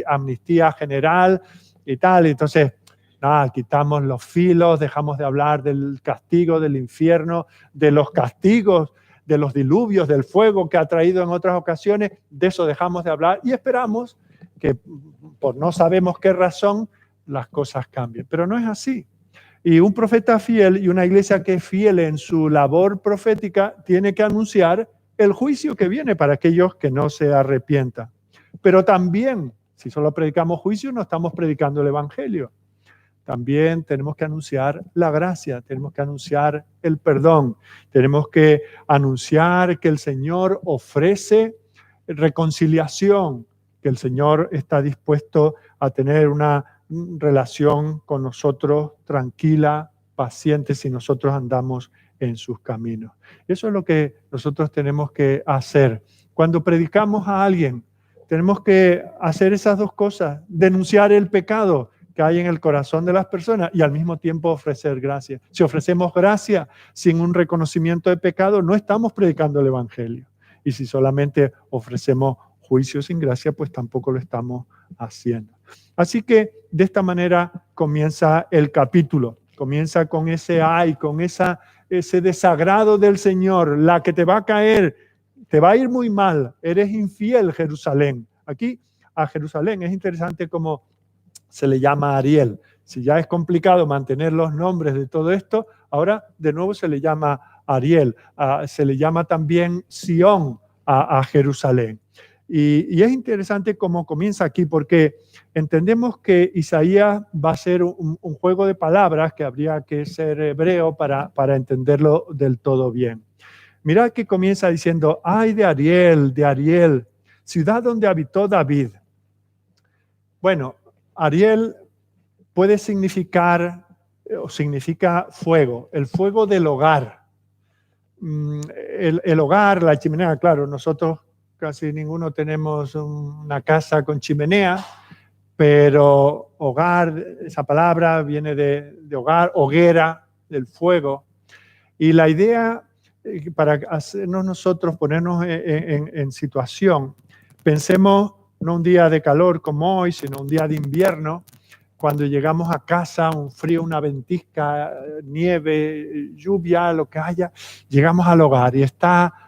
Speaker 2: amnistía general y tal. Entonces, nada, quitamos los filos, dejamos de hablar del castigo, del infierno, de los castigos, de los diluvios, del fuego que ha traído en otras ocasiones. De eso dejamos de hablar y esperamos que por no sabemos qué razón las cosas cambien. Pero no es así. Y un profeta fiel y una iglesia que es fiel en su labor profética tiene que anunciar el juicio que viene para aquellos que no se arrepientan. Pero también, si solo predicamos juicio, no estamos predicando el evangelio. También tenemos que anunciar la gracia, tenemos que anunciar el perdón, tenemos que anunciar que el Señor ofrece reconciliación, que el Señor está dispuesto a tener una relación con nosotros tranquila, paciente, si nosotros andamos en sus caminos. Eso es lo que nosotros tenemos que hacer. Cuando predicamos a alguien, tenemos que hacer esas dos cosas, denunciar el pecado que hay en el corazón de las personas y al mismo tiempo ofrecer gracia. Si ofrecemos gracia sin un reconocimiento de pecado, no estamos predicando el evangelio. Y si solamente ofrecemos juicio sin gracia, pues tampoco lo estamos haciendo. Así que de esta manera comienza el capítulo. Comienza con ese ay, con ese desagrado del Señor, la que te va a caer, te va a ir muy mal. Eres infiel, Jerusalén. Aquí a Jerusalén es interesante cómo se le llama Ariel. Si ya es complicado mantener los nombres de todo esto, ahora de nuevo se le llama Ariel. Se le llama también Sión a Jerusalén. Y es interesante cómo comienza aquí, porque entendemos que Isaías va a ser un juego de palabras que habría que ser hebreo para entenderlo del todo bien. Mirad que comienza diciendo, ay de Ariel, ciudad donde habitó David. Bueno, Ariel puede significar o significa fuego, el fuego del hogar. El hogar, la chimenea, claro, nosotros casi ninguno tenemos una casa con chimenea, pero hogar, esa palabra viene de hogar, hoguera, del fuego. Y la idea, para hacernos nosotros, ponernos en situación, pensemos no un día de calor como hoy, sino un día de invierno, cuando llegamos a casa, un frío, una ventisca, nieve, lluvia, lo que haya, llegamos al hogar y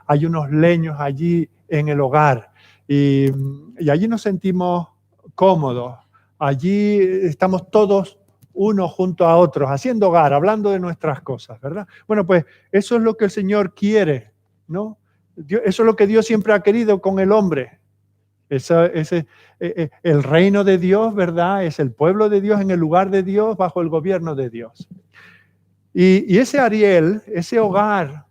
Speaker 2: hay unos leños allí en el hogar y allí nos sentimos cómodos. Allí estamos todos unos junto a otros, haciendo hogar, hablando de nuestras cosas, ¿verdad? Bueno, pues eso es lo que el Señor quiere, ¿no? Eso es lo que Dios siempre ha querido con el hombre. El reino de Dios, ¿verdad? Es el pueblo de Dios en el lugar de Dios, bajo el gobierno de Dios. Y ese Ariel, ese hogar,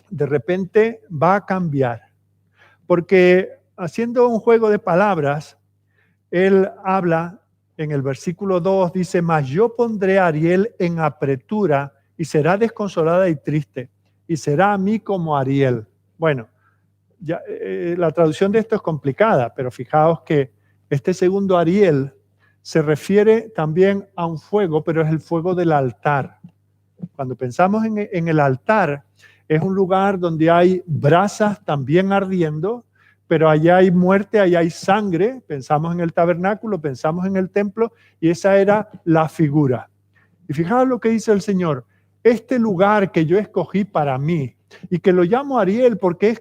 Speaker 2: de repente va a cambiar. Porque haciendo un juego de palabras, él habla en el versículo 2, dice, mas yo pondré a Ariel en apretura y será desconsolada y triste, y será a mí como Ariel. Bueno, ya, la traducción de esto es complicada, pero fijaos que este segundo Ariel se refiere también a un fuego, pero es el fuego del altar. Cuando pensamos en el altar, es un lugar donde hay brasas también ardiendo, pero allá hay muerte, allá hay sangre. Pensamos en el tabernáculo, pensamos en el templo, y esa era la figura. Y fijaos lo que dice el Señor, este lugar que yo escogí para mí, y que lo llamo Ariel porque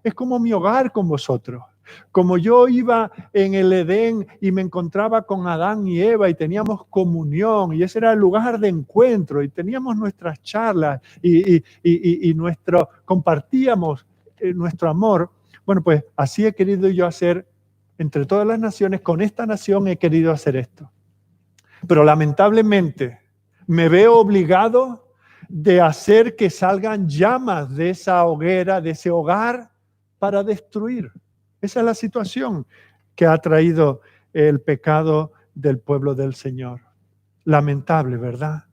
Speaker 2: es como mi hogar con vosotros. Como yo iba en el Edén y me encontraba con Adán y Eva y teníamos comunión y ese era el lugar de encuentro y teníamos nuestras charlas y compartíamos nuestro amor. Bueno, pues así he querido yo hacer entre todas las naciones, con esta nación he querido hacer esto. Pero lamentablemente me veo obligado de hacer que salgan llamas de esa hoguera, de ese hogar, para destruir. Esa es la situación que ha traído el pecado del pueblo del Señor. Lamentable, ¿verdad?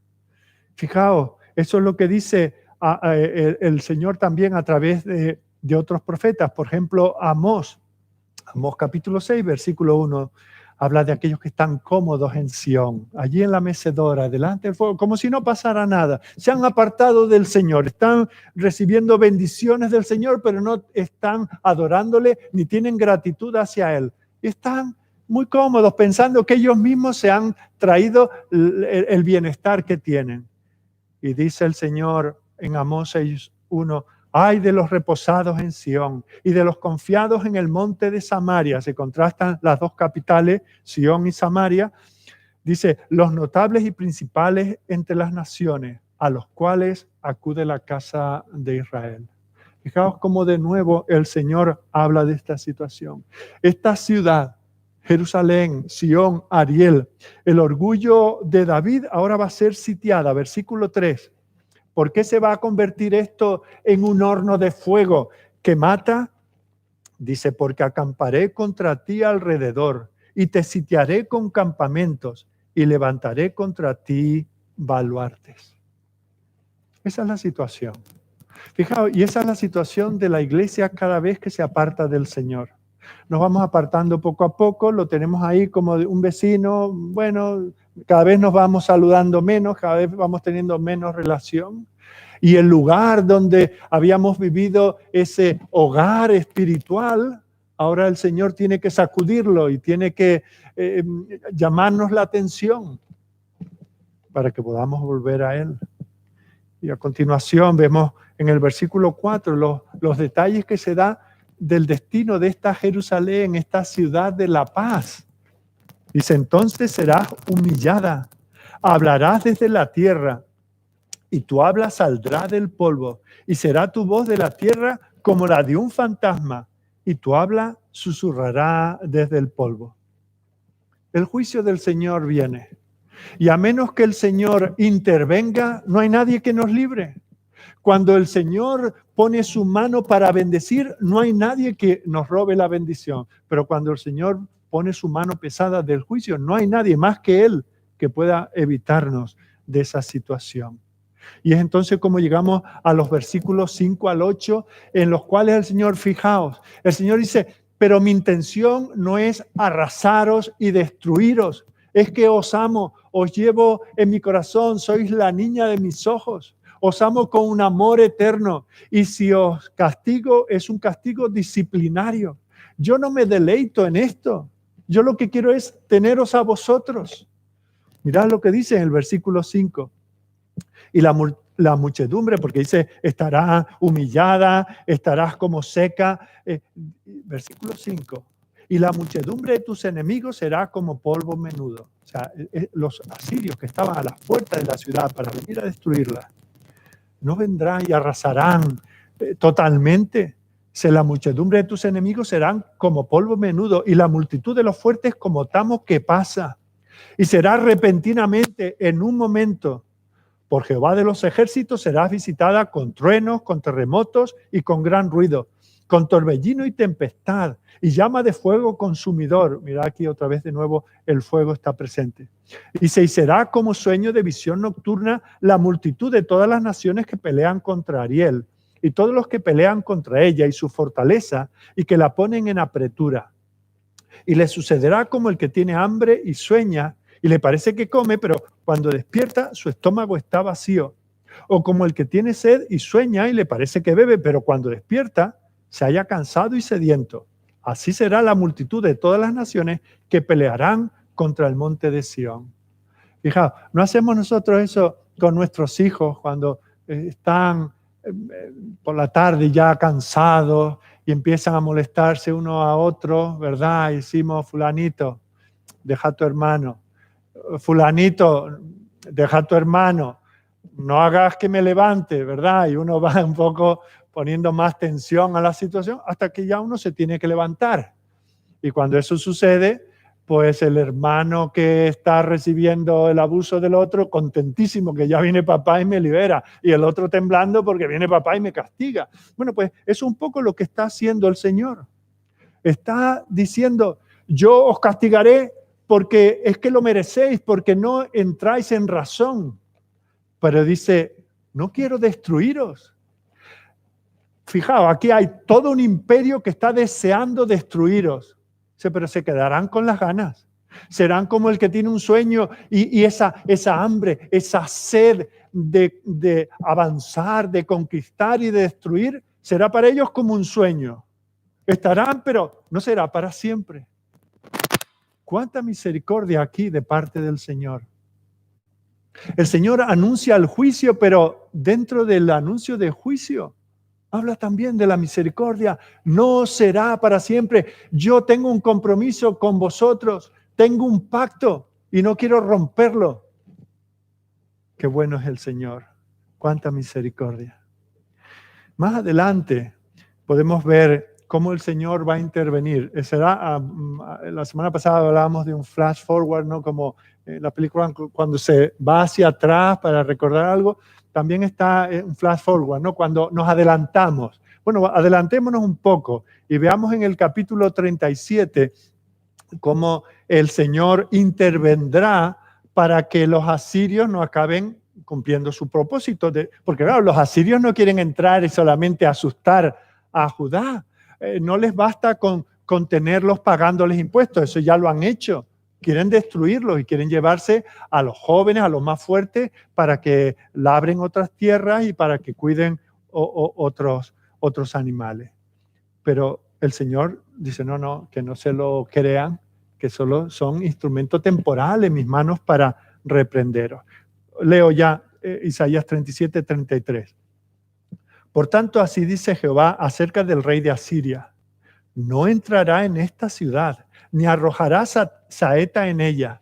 Speaker 2: Fijaos, eso es lo que dice el Señor también a través de otros profetas. Por ejemplo, Amós capítulo 6, versículo 1. Habla de aquellos que están cómodos en Sión, allí en la mecedora, delante del fuego, como si no pasara nada. Se han apartado del Señor, están recibiendo bendiciones del Señor, pero no están adorándole ni tienen gratitud hacia Él. Están muy cómodos pensando que ellos mismos se han traído el bienestar que tienen. Y dice el Señor en Amós 6:1, ay de los reposados en Sión y de los confiados en el monte de Samaria. Se contrastan las dos capitales, Sión y Samaria. Dice, los notables y principales entre las naciones, a los cuales acude la casa de Israel. Fijaos cómo de nuevo el Señor habla de esta situación. Esta ciudad, Jerusalén, Sión, Ariel, el orgullo de David ahora va a ser sitiada. Versículo 3. ¿Por qué se va a convertir esto en un horno de fuego que mata? Dice, porque acamparé contra ti alrededor y te sitiaré con campamentos y levantaré contra ti baluartes. Esa es la situación. Fijaos, y esa es la situación de la iglesia cada vez que se aparta del Señor. Nos vamos apartando poco a poco, lo tenemos ahí como un vecino, bueno, cada vez nos vamos saludando menos, cada vez vamos teniendo menos relación. Y el lugar donde habíamos vivido ese hogar espiritual, ahora el Señor tiene que sacudirlo y tiene que llamarnos la atención para que podamos volver a Él. Y a continuación vemos en el versículo 4 los detalles que se da del destino de esta Jerusalén, esta ciudad de la paz. Dice, entonces serás humillada, hablarás desde la tierra, y tu habla saldrá del polvo, y será tu voz de la tierra como la de un fantasma, y tu habla susurrará desde el polvo. El juicio del Señor viene, y a menos que el Señor intervenga, no hay nadie que nos libre. Cuando el Señor pone su mano para bendecir, no hay nadie que nos robe la bendición. Pero cuando el Señor pone su mano pesada del juicio, no hay nadie más que Él que pueda evitarnos de esa situación. Y es entonces como llegamos a los versículos 5 al 8, en los cuales el Señor, fijaos, el Señor dice, pero mi intención no es arrasaros y destruiros, es que os amo, os llevo en mi corazón, sois la niña de mis ojos, os amo con un amor eterno, y si os castigo es un castigo disciplinario. Yo no me deleito en esto, yo lo que quiero es teneros a vosotros. Mirad lo que dice en el versículo 5. Y la muchedumbre, porque dice, estará humillada, estarás como seca. Versículo 5. Y la muchedumbre de tus enemigos será como polvo menudo. O sea, los asirios que estaban a las puertas de la ciudad para venir a destruirla, no vendrán y arrasarán totalmente. La muchedumbre de tus enemigos serán como polvo menudo y la multitud de los fuertes como tamo que pasa. Y será repentinamente en un momento. Por Jehová de los ejércitos serás visitada con truenos, con terremotos y con gran ruido, con torbellino y tempestad y llama de fuego consumidor. Mira aquí otra vez de nuevo el fuego está presente. Y se será como sueño de visión nocturna la multitud de todas las naciones que pelean contra Ariel y todos los que pelean contra ella y su fortaleza y que la ponen en apretura. Y le sucederá como el que tiene hambre y sueña y le parece que come, pero cuando despierta su estómago está vacío. O como el que tiene sed y sueña y le parece que bebe, pero cuando despierta se halla cansado y sediento. Así será la multitud de todas las naciones que pelearán contra el monte de Sión. Fijaos, no hacemos nosotros eso con nuestros hijos cuando están por la tarde ya cansados y empiezan a molestarse uno a otro, ¿verdad? Y decimos, fulanito, deja a tu hermano. Fulanito, deja a tu hermano, no hagas que me levante, ¿verdad? Y uno va un poco poniendo más tensión a la situación hasta que ya uno se tiene que levantar. Y cuando eso sucede, pues el hermano que está recibiendo el abuso del otro, contentísimo que ya viene papá y me libera, y el otro temblando porque viene papá y me castiga. Bueno, pues eso es un poco lo que está haciendo el Señor. Está diciendo, yo os castigaré porque es que lo merecéis, porque no entráis en razón. Pero dice, no quiero destruiros. Fijaos, aquí hay todo un imperio que está deseando destruiros. Pero se quedarán con las ganas. Serán como el que tiene un sueño y esa hambre, esa sed de avanzar, de conquistar y de destruir, será para ellos como un sueño. Estarán, pero no será para siempre. Cuánta misericordia aquí de parte del Señor. El Señor anuncia el juicio, pero dentro del anuncio de juicio habla también de la misericordia. No será para siempre. Yo tengo un compromiso con vosotros, tengo un pacto y no quiero romperlo. Qué bueno es el Señor. Cuánta misericordia. Más adelante podemos ver cómo el Señor va a intervenir. La semana pasada hablábamos de un flash forward, ¿no? Como la película cuando se va hacia atrás para recordar algo, también está un flash forward, ¿no? Cuando nos adelantamos. Bueno, adelantémonos un poco y veamos en el capítulo 37 cómo el Señor intervendrá para que los asirios no acaben cumpliendo su propósito. Porque claro, los asirios no quieren entrar y solamente asustar a Judá. No les basta con tenerlos pagándoles impuestos, eso ya lo han hecho. Quieren destruirlos y quieren llevarse a los jóvenes, a los más fuertes, para que labren otras tierras y para que cuiden otros animales. Pero el Señor dice, no, que no se lo crean, que solo son instrumentos temporales en mis manos para reprenderos. Leo ya Isaías 37, 33. Por tanto, así dice Jehová acerca del rey de Asiria: no entrará en esta ciudad, ni arrojará saeta en ella.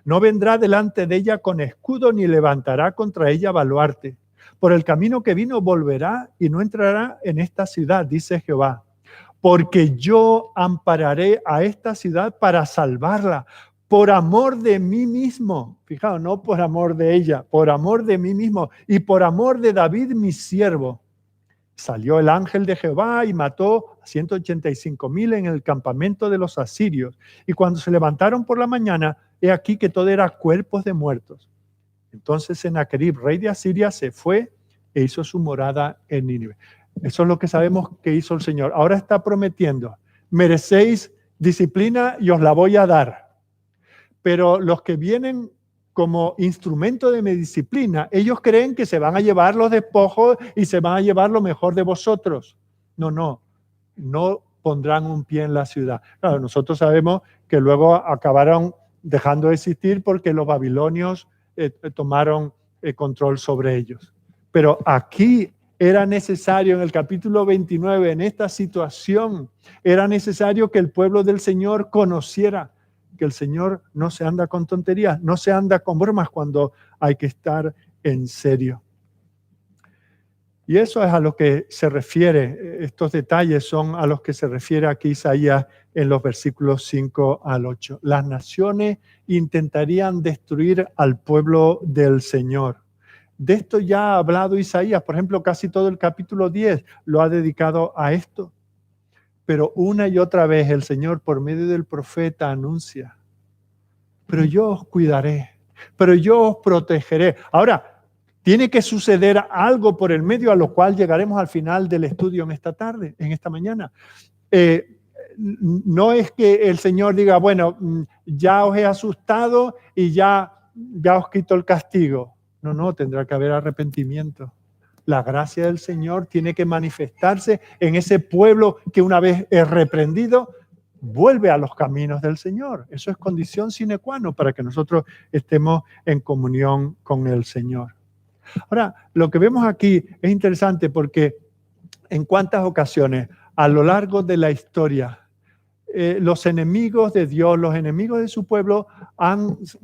Speaker 2: No vendrá delante de ella con escudo, ni levantará contra ella baluarte. Por el camino que vino volverá y no entrará en esta ciudad, dice Jehová. Porque yo ampararé a esta ciudad para salvarla, por amor de mí mismo. Fijaos, no por amor de ella, por amor de mí mismo y por amor de David, mi siervo. Salió el ángel de Jehová y mató a 185,000 en el campamento de los asirios. Y cuando se levantaron por la mañana, he aquí que todo era cuerpos de muertos. Entonces Sennacherib, rey de Asiria, se fue e hizo su morada en Nínive. Eso es lo que sabemos que hizo el Señor. Ahora está prometiendo, merecéis disciplina y os la voy a dar. Pero los que vienen como instrumento de mi disciplina, ellos creen que se van a llevar los despojos y se van a llevar lo mejor de vosotros. No pondrán un pie en la ciudad. Claro, nosotros sabemos que luego acabaron dejando de existir porque los babilonios tomaron control sobre ellos. Pero aquí era necesario, en el capítulo 29, en esta situación, era necesario que el pueblo del Señor conociera que el Señor no se anda con tonterías, no se anda con bromas cuando hay que estar en serio. Y eso es a lo que se refiere, estos detalles son a los que se refiere aquí Isaías en los versículos 5 al 8. Las naciones intentarían destruir al pueblo del Señor. De esto ya ha hablado Isaías, por ejemplo, casi todo el capítulo 10 lo ha dedicado a esto. Pero una y otra vez el Señor por medio del profeta anuncia, pero yo os cuidaré, pero yo os protegeré. Ahora, tiene que suceder algo por el medio, a lo cual llegaremos al final del estudio en esta tarde, en esta mañana. No es que el Señor diga, bueno, ya os he asustado y ya os quito el castigo. No, tendrá que haber arrepentimiento. La gracia del Señor tiene que manifestarse en ese pueblo que una vez es reprendido, vuelve a los caminos del Señor. Eso es condición sine qua non para que nosotros estemos en comunión con el Señor. Ahora, lo que vemos aquí es interesante porque en cuántas ocasiones a lo largo de la historia los enemigos de Dios, los enemigos de su pueblo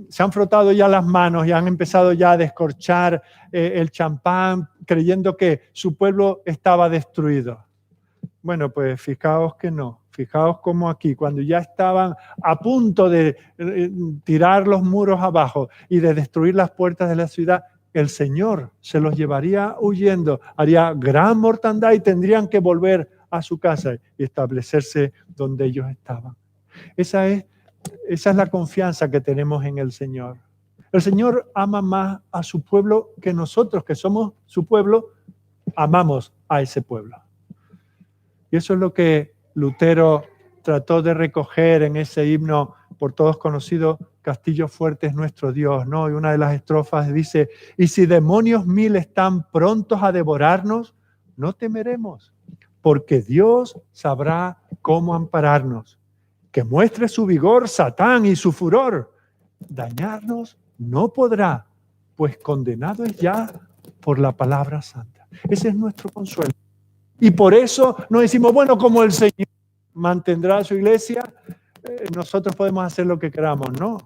Speaker 2: se han frotado ya las manos y han empezado ya a descorchar el champán creyendo que su pueblo estaba destruido. Bueno, pues fijaos que no. Fijaos como aquí, cuando ya estaban a punto de tirar los muros abajo y de destruir las puertas de la ciudad, el Señor se los llevaría huyendo, haría gran mortandad y tendrían que volver a su casa y establecerse donde ellos estaban. Esa es la confianza que tenemos en el Señor. El Señor ama más a su pueblo que nosotros, que somos su pueblo, amamos a ese pueblo. Y eso es lo que Lutero trató de recoger en ese himno por todos conocido, Castillo fuerte es nuestro Dios, ¿no? Y una de las estrofas dice, y si demonios mil están prontos a devorarnos, no temeremos, porque Dios sabrá cómo ampararnos. Que muestre su vigor Satán y su furor. Dañarnos no podrá, pues condenado es ya por la palabra santa. Ese es nuestro consuelo. Y por eso no decimos, bueno, como el Señor mantendrá su iglesia, nosotros podemos hacer lo que queramos. No,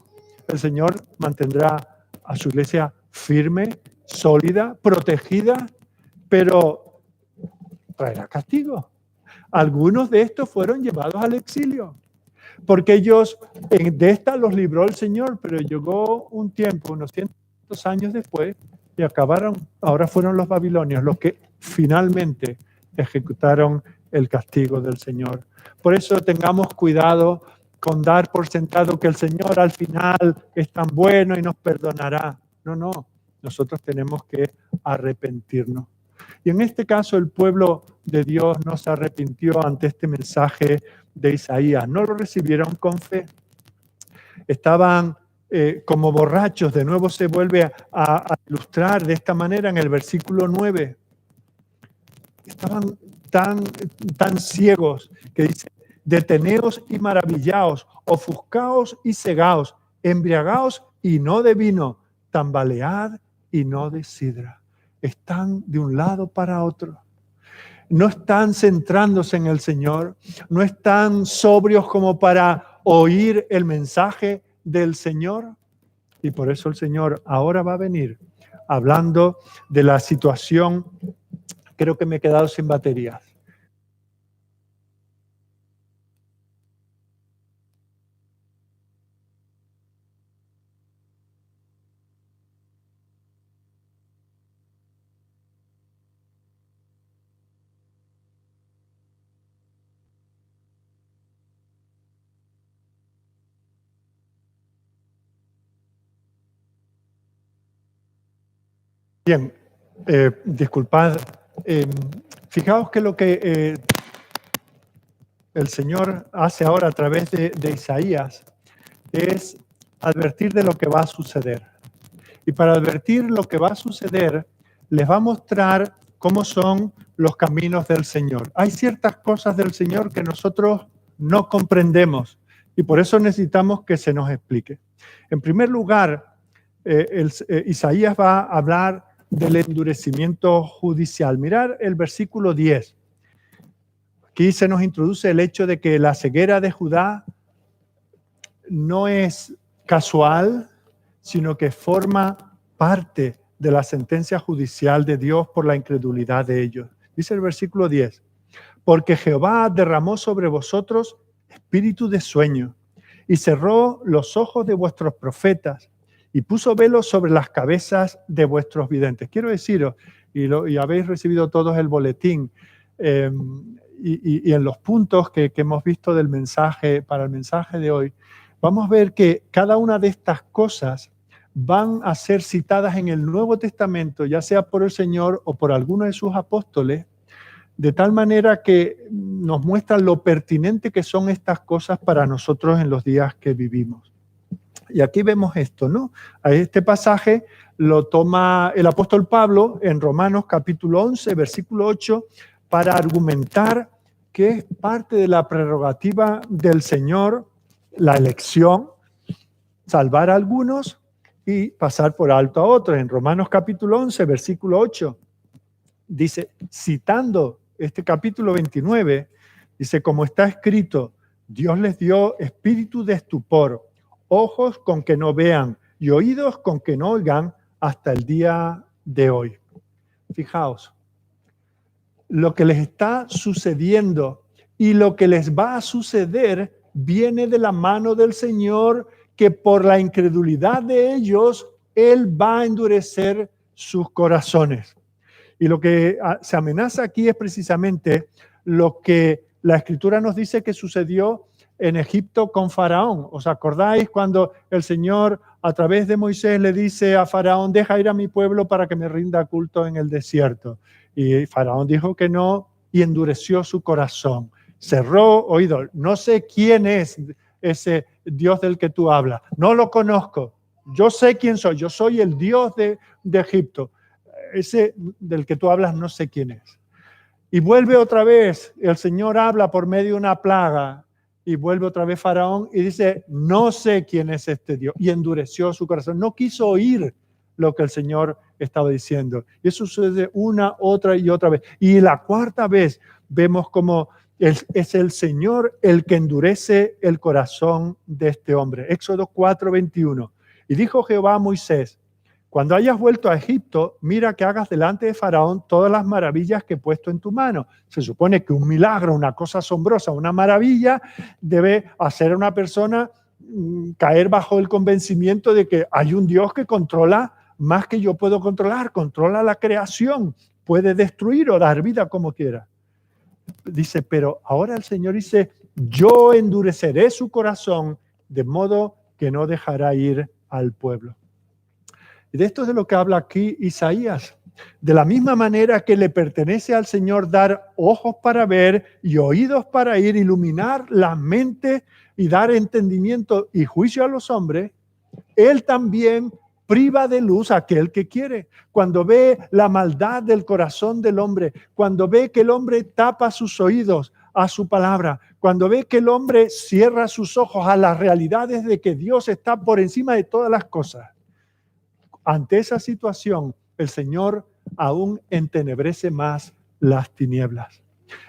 Speaker 2: el Señor mantendrá a su iglesia firme, sólida, protegida, pero traerá castigo. Algunos de estos fueron llevados al exilio, porque ellos, de esta los libró el Señor, pero llegó un tiempo, unos 100 años después, y acabaron, ahora fueron los babilonios los que finalmente ejecutaron el castigo del Señor. Por eso tengamos cuidado con dar por sentado que el Señor al final es tan bueno y nos perdonará. No, nosotros tenemos que arrepentirnos. Y en este caso el pueblo de Dios no se arrepintió ante este mensaje de Isaías, no lo recibieron con fe. Estaban como borrachos, de nuevo se vuelve a ilustrar de esta manera en el versículo 9. Estaban tan ciegos que dice, deteneos y maravillaos, ofuscaos y cegaos, embriagaos y no de vino, tambalead y no de sidra. Están de un lado para otro. No están centrándose en el Señor, no están sobrios como para oír el mensaje del Señor. Y por eso el Señor ahora va a venir hablando de la situación. Creo que me he quedado sin baterías. Bien, disculpad. Fijaos que lo que el Señor hace ahora a través de Isaías es advertir de lo que va a suceder. Y para advertir lo que va a suceder, les va a mostrar cómo son los caminos del Señor. Hay ciertas cosas del Señor que nosotros no comprendemos y por eso necesitamos que se nos explique. En primer lugar, Isaías va a hablar del endurecimiento judicial. Mirar el versículo 10. Aquí se nos introduce el hecho de que la ceguera de Judá no es casual, sino que forma parte de la sentencia judicial de Dios por la incredulidad de ellos. Dice el versículo 10, porque Jehová derramó sobre vosotros espíritu de sueño y cerró los ojos de vuestros profetas y puso velos sobre las cabezas de vuestros videntes. Quiero deciros, y habéis recibido todos el boletín, y en los puntos que hemos visto del mensaje, para el mensaje de hoy, vamos a ver que cada una de estas cosas van a ser citadas en el Nuevo Testamento, ya sea por el Señor o por alguno de sus apóstoles, de tal manera que nos muestran lo pertinente que son estas cosas para nosotros en los días que vivimos. Y aquí vemos esto, ¿no? A este pasaje lo toma el apóstol Pablo en Romanos capítulo 11, versículo 8, para argumentar que es parte de la prerrogativa del Señor la elección, salvar a algunos y pasar por alto a otros. En Romanos capítulo 11, versículo 8, dice, citando este capítulo 29, dice, como está escrito, Dios les dio espíritu de estupor, ojos con que no vean y oídos con que no oigan hasta el día de hoy. Fijaos, lo que les está sucediendo y lo que les va a suceder viene de la mano del Señor, que por la incredulidad de ellos, Él va a endurecer sus corazones. Y lo que se amenaza aquí es precisamente lo que la Escritura nos dice que sucedió en Egipto con Faraón. ¿Os acordáis cuando el Señor a través de Moisés le dice a Faraón, deja ir a mi pueblo para que me rinda culto en el desierto? Y Faraón dijo que no y endureció su corazón. Cerró oídos. No sé quién es ese Dios del que tú hablas. No lo conozco. Yo sé quién soy. Yo soy el Dios de Egipto. Ese del que tú hablas no sé quién es. Y vuelve otra vez. El Señor habla por medio de una plaga. Y vuelve otra vez Faraón y dice, no sé quién es este Dios. Y endureció su corazón. No quiso oír lo que el Señor estaba diciendo. Y eso sucede una, otra y otra vez. Y la cuarta vez vemos como es el Señor el que endurece el corazón de este hombre. Éxodo 4:21. Y dijo Jehová a Moisés, cuando hayas vuelto a Egipto, mira que hagas delante de Faraón todas las maravillas que he puesto en tu mano. Se supone que un milagro, una cosa asombrosa, una maravilla, debe hacer a una persona caer bajo el convencimiento de que hay un Dios que controla más que yo puedo controlar, controla la creación, puede destruir o dar vida como quiera. Dice, pero ahora el Señor dice, yo endureceré su corazón de modo que no dejará ir al pueblo. Y de esto es de lo que habla aquí Isaías. De la misma manera que le pertenece al Señor dar ojos para ver y oídos para oír, iluminar la mente y dar entendimiento y juicio a los hombres, Él también priva de luz a aquel que quiere. Cuando ve la maldad del corazón del hombre, cuando ve que el hombre tapa sus oídos a su palabra, cuando ve que el hombre cierra sus ojos a las realidades de que Dios está por encima de todas las cosas, ante esa situación, el Señor aún entenebrece más las tinieblas.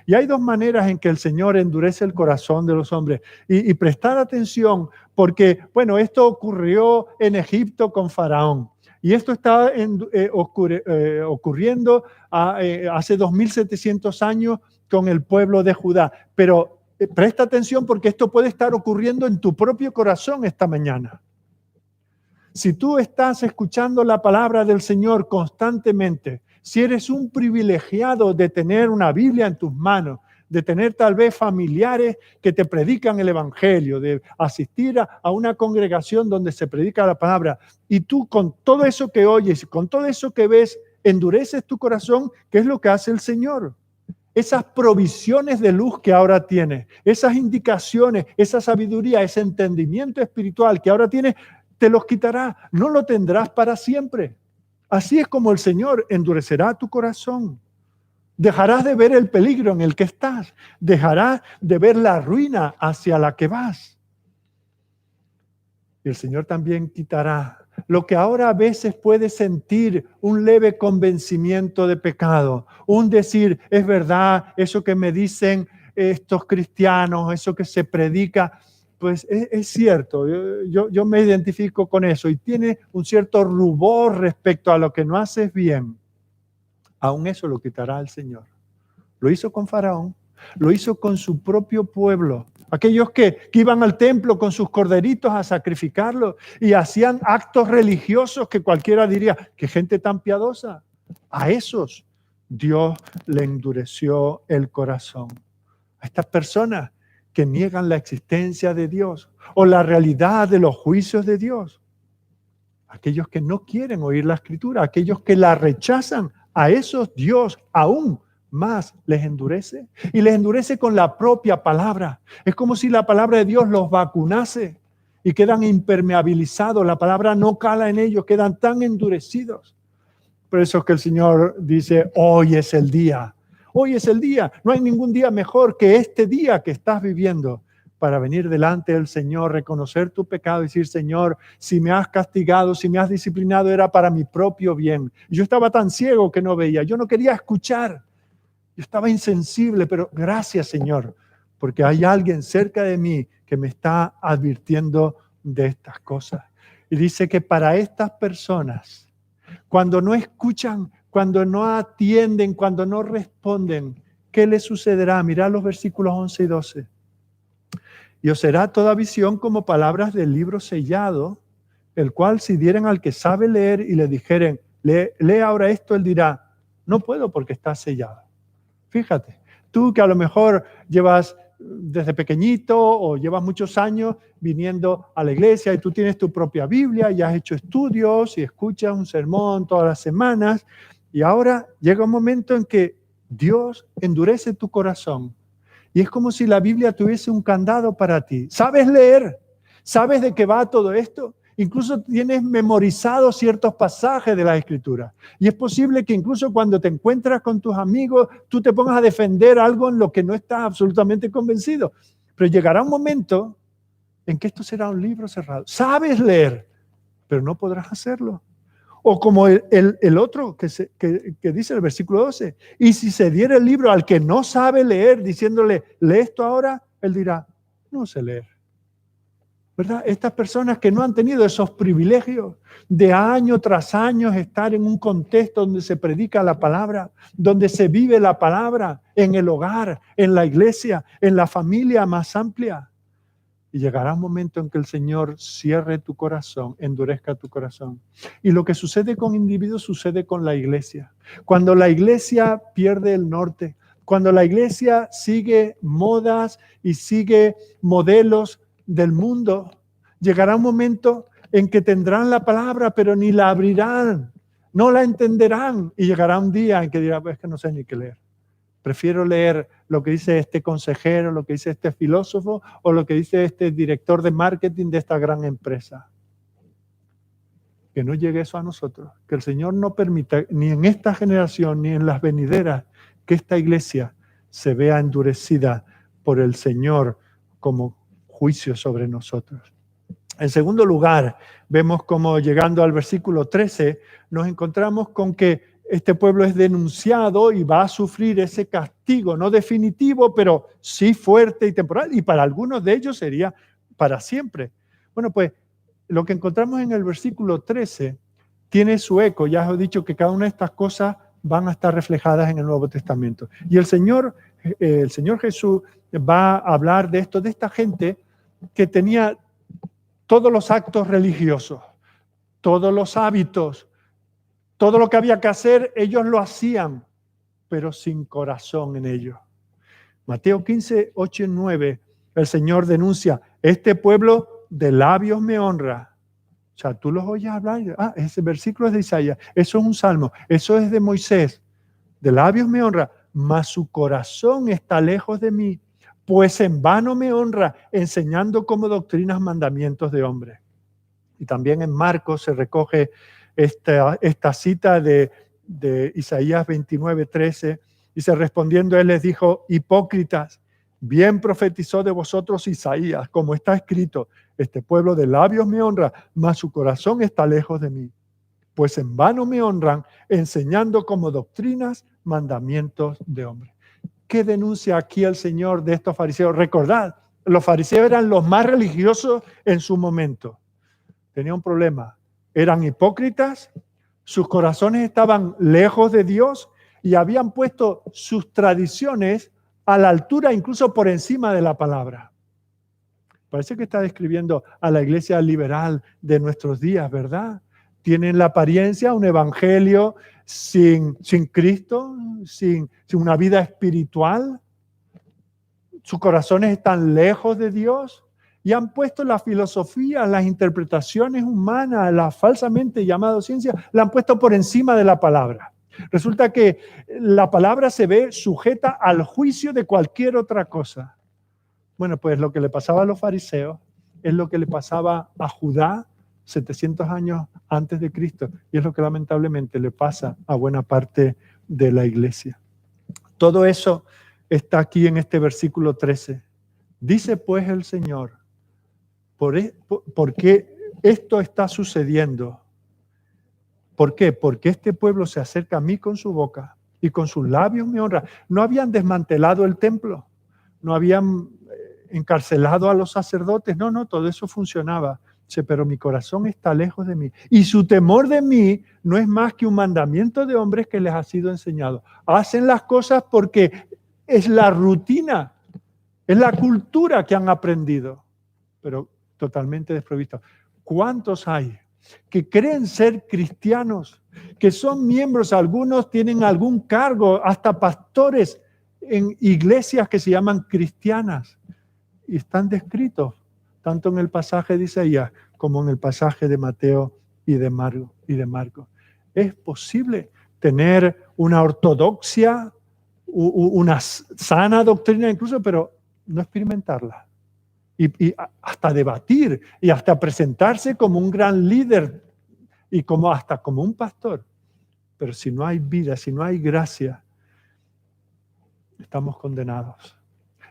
Speaker 2: Y hay dos maneras en que el Señor endurece el corazón de los hombres. Y prestar atención, porque, bueno, esto ocurrió en Egipto con Faraón. Y esto está ocurriendo hace 2700 años con el pueblo de Judá. Pero presta atención porque esto puede estar ocurriendo en tu propio corazón esta mañana. Si tú estás escuchando la palabra del Señor constantemente, si eres un privilegiado de tener una Biblia en tus manos, de tener tal vez familiares que te predican el Evangelio, de asistir a una congregación donde se predica la palabra, y tú con todo eso que oyes, con todo eso que ves, endureces tu corazón, ¿qué es lo que hace el Señor? Esas provisiones de luz que ahora tienes, esas indicaciones, esa sabiduría, ese entendimiento espiritual que ahora tienes, te los quitará. No lo tendrás para siempre. Así es como el Señor endurecerá tu corazón. Dejarás de ver el peligro en el que estás. Dejarás de ver la ruina hacia la que vas. Y el Señor también quitará lo que ahora a veces puedes sentir un leve convencimiento de pecado. Un decir, es verdad, eso que me dicen estos cristianos, eso que se predica, pues es cierto. Yo me identifico con eso y tiene un cierto rubor respecto a lo que no haces bien. Aún eso lo quitará el Señor. Lo hizo con Faraón, lo hizo con su propio pueblo. Aquellos que iban al templo con sus corderitos a sacrificarlos y hacían actos religiosos que cualquiera diría, qué gente tan piadosa. A esos Dios le endureció el corazón. A estas personas que niegan la existencia de Dios o la realidad de los juicios de Dios. Aquellos que no quieren oír la Escritura, aquellos que la rechazan, a esos Dios aún más les endurece y les endurece con la propia palabra. Es como si la palabra de Dios los vacunase y quedan impermeabilizados. La palabra no cala en ellos, quedan tan endurecidos. Por eso es que el Señor dice, hoy es el día. Hoy es el día. No hay ningún día mejor que este día que estás viviendo para venir delante del Señor, reconocer tu pecado y decir, Señor, si me has castigado, si me has disciplinado, era para mi propio bien. Yo estaba tan ciego que no veía. Yo no quería escuchar. Yo estaba insensible, pero gracias, Señor, porque hay alguien cerca de mí que me está advirtiendo de estas cosas. Y dice que para estas personas, cuando no escuchan, cuando no atienden, cuando no responden, ¿qué les sucederá? Mirad los versículos 11 y 12. Y os será toda visión como palabras del libro sellado, el cual si dieren al que sabe leer y le dijeren, lee ahora esto, él dirá, no puedo porque está sellado. Fíjate, tú que a lo mejor llevas desde pequeñito o llevas muchos años viniendo a la iglesia y tú tienes tu propia Biblia y has hecho estudios y escuchas un sermón todas las semanas y ahora llega un momento en que Dios endurece tu corazón y es como si la Biblia tuviese un candado para ti. ¿Sabes leer? ¿Sabes de qué va todo esto? Incluso tienes memorizados ciertos pasajes de la Escritura. Y es posible que incluso cuando te encuentras con tus amigos, tú te pongas a defender algo en lo que no estás absolutamente convencido. Pero llegará un momento en que esto será un libro cerrado. Sabes leer, pero no podrás hacerlo. O como el otro que dice el versículo 12. Y si se diera el libro al que no sabe leer, diciéndole, lee esto ahora, él dirá, no sé leer. ¿Verdad? Estas personas que no han tenido esos privilegios de año tras año estar en un contexto donde se predica la palabra, donde se vive la palabra, en el hogar, en la iglesia, en la familia más amplia. Y llegará un momento en que el Señor cierre tu corazón, endurezca tu corazón. Y lo que sucede con individuos sucede con la iglesia. Cuando la iglesia pierde el norte, cuando la iglesia sigue modas y sigue modelos del mundo, llegará un momento en que tendrán la palabra, pero ni la abrirán, no la entenderán. Y llegará un día en que dirán, es que no sé ni qué leer. Prefiero leer lo que dice este consejero, lo que dice este filósofo o lo que dice este director de marketing de esta gran empresa. Que no llegue eso a nosotros. Que el Señor no permita, ni en esta generación, ni en las venideras, que esta iglesia se vea endurecida por el Señor como juicio sobre nosotros. En segundo lugar, vemos como llegando al versículo 13, nos encontramos con que este pueblo es denunciado y va a sufrir ese castigo, no definitivo, pero sí fuerte y temporal, y para algunos de ellos sería para siempre. Bueno, pues lo que encontramos en el versículo 13 tiene su eco. Ya os he dicho que cada una de estas cosas van a estar reflejadas en el Nuevo Testamento. Y el Señor Jesús va a hablar de esto, de esta gente que tenía todos los actos religiosos, todos los hábitos, todo lo que había que hacer, ellos lo hacían, pero sin corazón en ellos. Mateo 15, 8 y 9, el Señor denuncia, este pueblo de labios me honra, O sea, tú los oyes hablar, ese versículo es de Isaías, eso es un salmo, eso es de Moisés. De labios me honra, mas su corazón está lejos de mí, pues en vano me honra, enseñando como doctrinas mandamientos de hombres. Y también en Marcos se recoge esta cita de Isaías 29:13. Dice, respondiendo él les dijo, hipócritas, bien profetizó de vosotros Isaías, como está escrito, este pueblo de labios me honra, mas su corazón está lejos de mí. Pues en vano me honran, enseñando como doctrinas mandamientos de hombres. ¿Qué denuncia aquí el Señor de estos fariseos? Recordad, los fariseos eran los más religiosos en su momento. Tenían un problema. Eran hipócritas, sus corazones estaban lejos de Dios y habían puesto sus tradiciones a la altura, incluso por encima de la palabra. Parece que está describiendo a la iglesia liberal de nuestros días, ¿verdad? Tienen la apariencia, un evangelio sin Cristo, sin una vida espiritual. Sus corazones están lejos de Dios y han puesto la filosofía, las interpretaciones humanas, la falsamente llamada ciencia, la han puesto por encima de la palabra. Resulta que la palabra se ve sujeta al juicio de cualquier otra cosa. Bueno, pues lo que le pasaba a los fariseos es lo que le pasaba a Judá 700 años antes de Cristo y es lo que lamentablemente le pasa a buena parte de la iglesia. Todo eso está aquí en este versículo 13. Dice pues el Señor, ¿por qué esto está sucediendo? ¿Por qué? Porque este pueblo se acerca a mí con su boca y con sus labios me honra. No habían desmantelado el templo, no habían encarcelado a los sacerdotes, no, todo eso funcionaba. Dice, pero mi corazón está lejos de mí. Y su temor de mí no es más que un mandamiento de hombres que les ha sido enseñado. Hacen las cosas porque es la rutina, es la cultura que han aprendido, pero totalmente desprovisto. ¿Cuántos hay que creen ser cristianos, que son miembros, algunos tienen algún cargo, hasta pastores en iglesias que se llaman cristianas y están descritos tanto en el pasaje de Isaías como en el pasaje de Mateo y de Marcos? Es posible tener una ortodoxia, una sana doctrina incluso, pero no experimentarla. Y hasta debatir y hasta presentarse como un gran líder y hasta como un pastor. Pero si no hay vida, si no hay gracia, estamos condenados.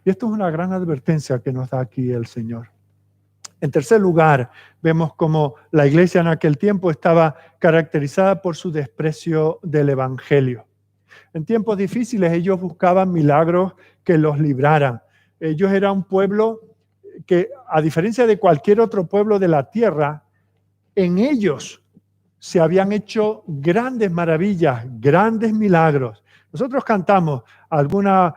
Speaker 2: Y esto es una gran advertencia que nos da aquí el Señor. En tercer lugar, vemos cómo la iglesia en aquel tiempo estaba caracterizada por su desprecio del evangelio. En tiempos difíciles ellos buscaban milagros que los libraran. Ellos eran un pueblo que, a diferencia de cualquier otro pueblo de la tierra, en ellos se habían hecho grandes maravillas, grandes milagros. Nosotros cantamos alguna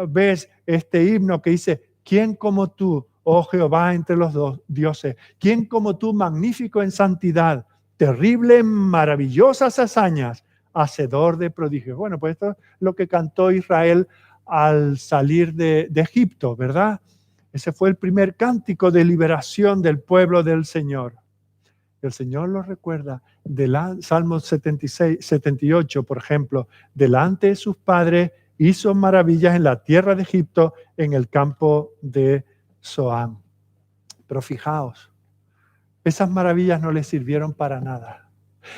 Speaker 2: vez este himno que dice, ¿quién como tú, oh Jehová, entre los dos dioses? ¿Quién como tú, magnífico en santidad, terrible en maravillosas hazañas, hacedor de prodigios? Bueno, pues esto es lo que cantó Israel al salir de Egipto, ¿verdad? Ese fue el primer cántico de liberación del pueblo del Señor. El Señor lo recuerda del Salmo 78, por ejemplo, delante de sus padres hizo maravillas en la tierra de Egipto, en el campo de Zoán. Pero fijaos, esas maravillas no les sirvieron para nada.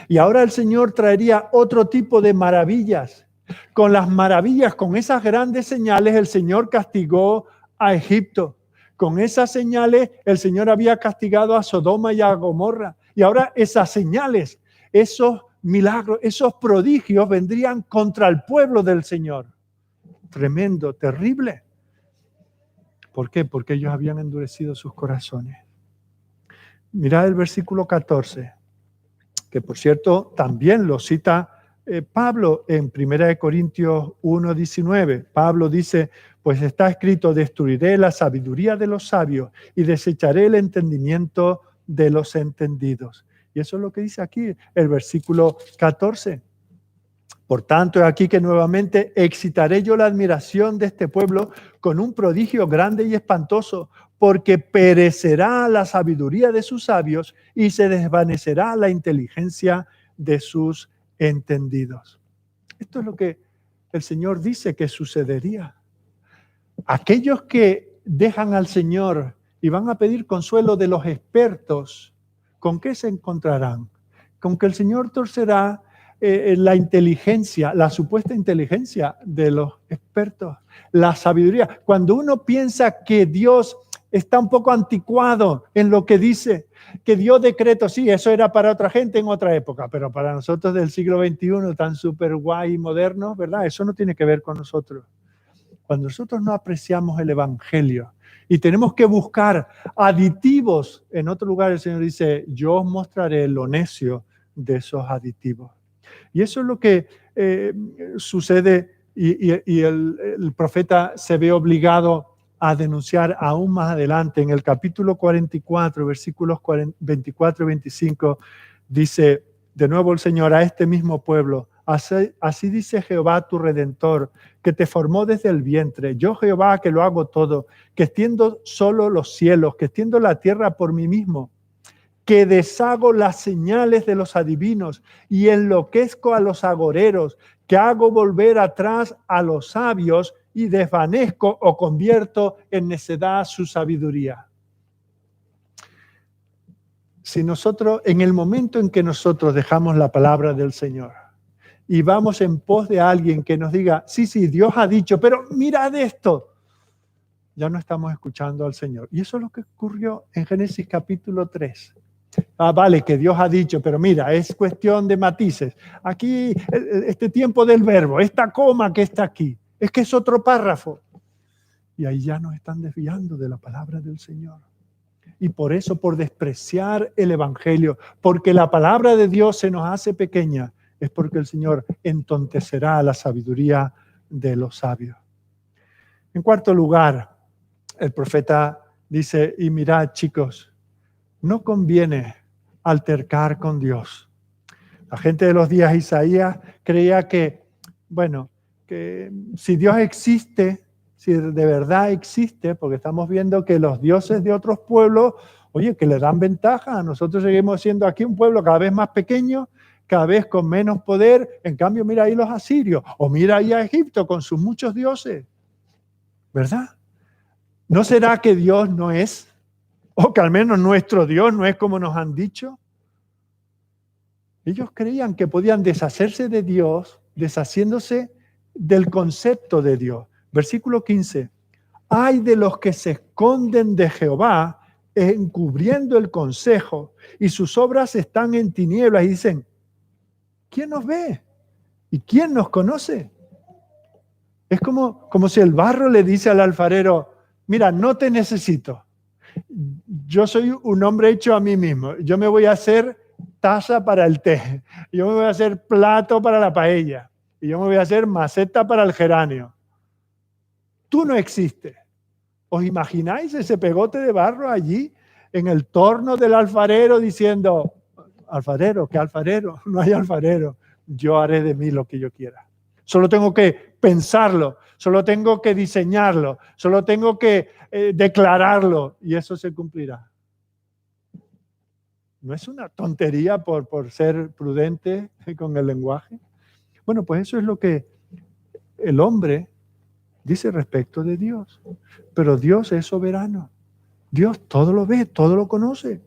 Speaker 2: Y ahora el Señor traería otro tipo de maravillas. Con las maravillas, con esas grandes señales, el Señor castigó a Egipto. Con esas señales, el Señor había castigado a Sodoma y a Gomorra. Y ahora esas señales, esos milagros, esos prodigios vendrían contra el pueblo del Señor. Tremendo, terrible. ¿Por qué? Porque ellos habían endurecido sus corazones. Mirad el versículo 14, que por cierto también lo cita Pablo en 1 Corintios 1:19. Pablo dice, pues está escrito, destruiré la sabiduría de los sabios y desecharé el entendimiento de los entendidos. Y eso es lo que dice aquí el versículo 14. Por tanto, aquí que nuevamente excitaré yo la admiración de este pueblo con un prodigio grande y espantoso, porque perecerá la sabiduría de sus sabios y se desvanecerá la inteligencia de sus entendidos. Esto es lo que el Señor dice que sucedería. Aquellos que dejan al Señor y van a pedir consuelo de los expertos, ¿con qué se encontrarán? Con que el Señor torcerá la inteligencia, la supuesta inteligencia de los expertos, la sabiduría. Cuando uno piensa que Dios está un poco anticuado en lo que dice, que dio decretos, sí, eso era para otra gente en otra época, pero para nosotros del siglo XXI, tan súper guay y moderno, ¿verdad? Eso no tiene que ver con nosotros. Cuando nosotros no apreciamos el Evangelio y tenemos que buscar aditivos, en otro lugar el Señor dice, yo os mostraré lo necio de esos aditivos. Y eso es lo que sucede y el profeta se ve obligado a denunciar aún más adelante. En el capítulo 44, versículos 24 y 25, dice de nuevo el Señor a este mismo pueblo, así dice Jehová tu Redentor, que te formó desde el vientre, yo Jehová que lo hago todo, que extiendo solo los cielos, que extiendo la tierra por mí mismo, que deshago las señales de los adivinos y enloquezco a los agoreros, que hago volver atrás a los sabios y desvanezco o convierto en necedad su sabiduría. Si nosotros, en el momento en que nosotros dejamos la palabra del Señor y vamos en pos de alguien que nos diga, sí, Dios ha dicho, pero mirad esto, ya no estamos escuchando al Señor. Y eso es lo que ocurrió en Génesis capítulo 3. Vale, que Dios ha dicho, pero mira, es cuestión de matices. Aquí, este tiempo del verbo, esta coma que está aquí, es que es otro párrafo. Y ahí ya nos están desviando de la palabra del Señor. Y por eso, por despreciar el Evangelio, porque la palabra de Dios se nos hace pequeña, es porque el Señor entontecerá la sabiduría de los sabios. En cuarto lugar, el profeta dice, y mirad, chicos, no conviene altercar con Dios. La gente de los días de Isaías creía que, bueno, que si Dios existe, si de verdad existe, porque estamos viendo que los dioses de otros pueblos, oye, que le dan ventaja. Nosotros seguimos siendo aquí un pueblo cada vez más pequeño, cada vez con menos poder. En cambio, mira ahí los asirios, o mira ahí a Egipto con sus muchos dioses. ¿Verdad? ¿No será que Dios no es? O que al menos nuestro Dios no es como nos han dicho. Ellos creían que podían deshacerse de Dios, deshaciéndose del concepto de Dios. Versículo 15. Ay de los que se esconden de Jehová, encubriendo el consejo, y sus obras están en tinieblas, y dicen, ¿quién nos ve? ¿Y quién nos conoce? Es como si el barro le dice al alfarero, mira, no te necesito. Yo soy un hombre hecho a mí mismo. Yo me voy a hacer taza para el té. Yo me voy a hacer plato para la paella. Y yo me voy a hacer maceta para el geranio. Tú no existes. ¿Os imagináis ese pegote de barro allí en el torno del alfarero diciendo, alfarero, ¿qué alfarero? No hay alfarero. Yo haré de mí lo que yo quiera. Solo tengo que pensarlo, solo tengo que diseñarlo, solo tengo que declararlo y eso se cumplirá. ¿No es una tontería por ser prudente con el lenguaje? Bueno, pues eso es lo que el hombre dice respecto de Dios. Pero Dios es soberano. Dios todo lo ve, todo lo conoce.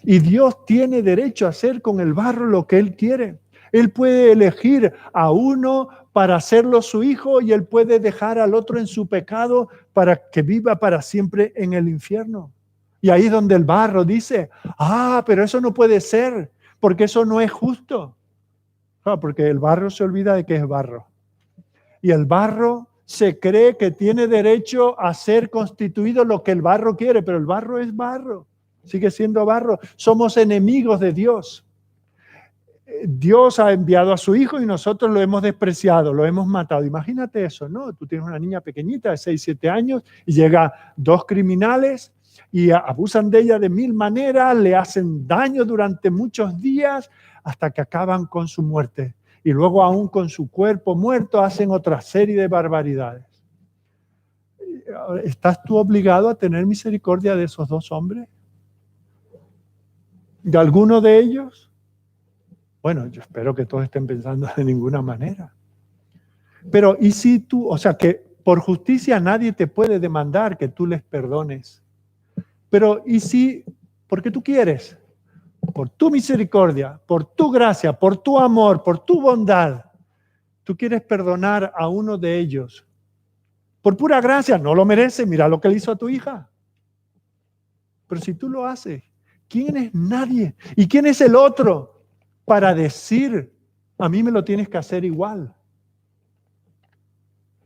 Speaker 2: Y Dios tiene derecho a hacer con el barro lo que Él quiere. Él puede elegir a uno para hacerlo su hijo y Él puede dejar al otro en su pecado para que viva para siempre en el infierno. Y ahí es donde el barro dice, pero eso no puede ser, porque eso no es justo. Porque el barro se olvida de que es barro. Y el barro se cree que tiene derecho a ser constituido lo que el barro quiere, pero el barro es barro, sigue siendo barro. Somos enemigos de Dios. Dios ha enviado a su hijo y nosotros lo hemos despreciado, lo hemos matado. Imagínate eso, ¿no? Tú tienes una niña pequeñita de 6, 7 años y llega 2 criminales y abusan de ella de 1000 maneras, le hacen daño durante muchos días hasta que acaban con su muerte. y luego aún con su cuerpo muerto hacen otra serie de barbaridades. ¿Estás tú obligado a tener misericordia de esos dos hombres? ¿De alguno de ellos? Bueno, yo espero que todos estén pensando de ninguna manera. Pero ¿y si tú, o sea, que por justicia nadie te puede demandar que tú les perdones? Pero ¿y si, porque tú quieres, por tu misericordia, por tu gracia, por tu amor, por tu bondad, tú quieres perdonar a uno de ellos? Por pura gracia, no lo merece, mira lo que le hizo a tu hija. Pero si tú lo haces, ¿quién es nadie? ¿Y quién es el otro para decir, a mí me lo tienes que hacer igual?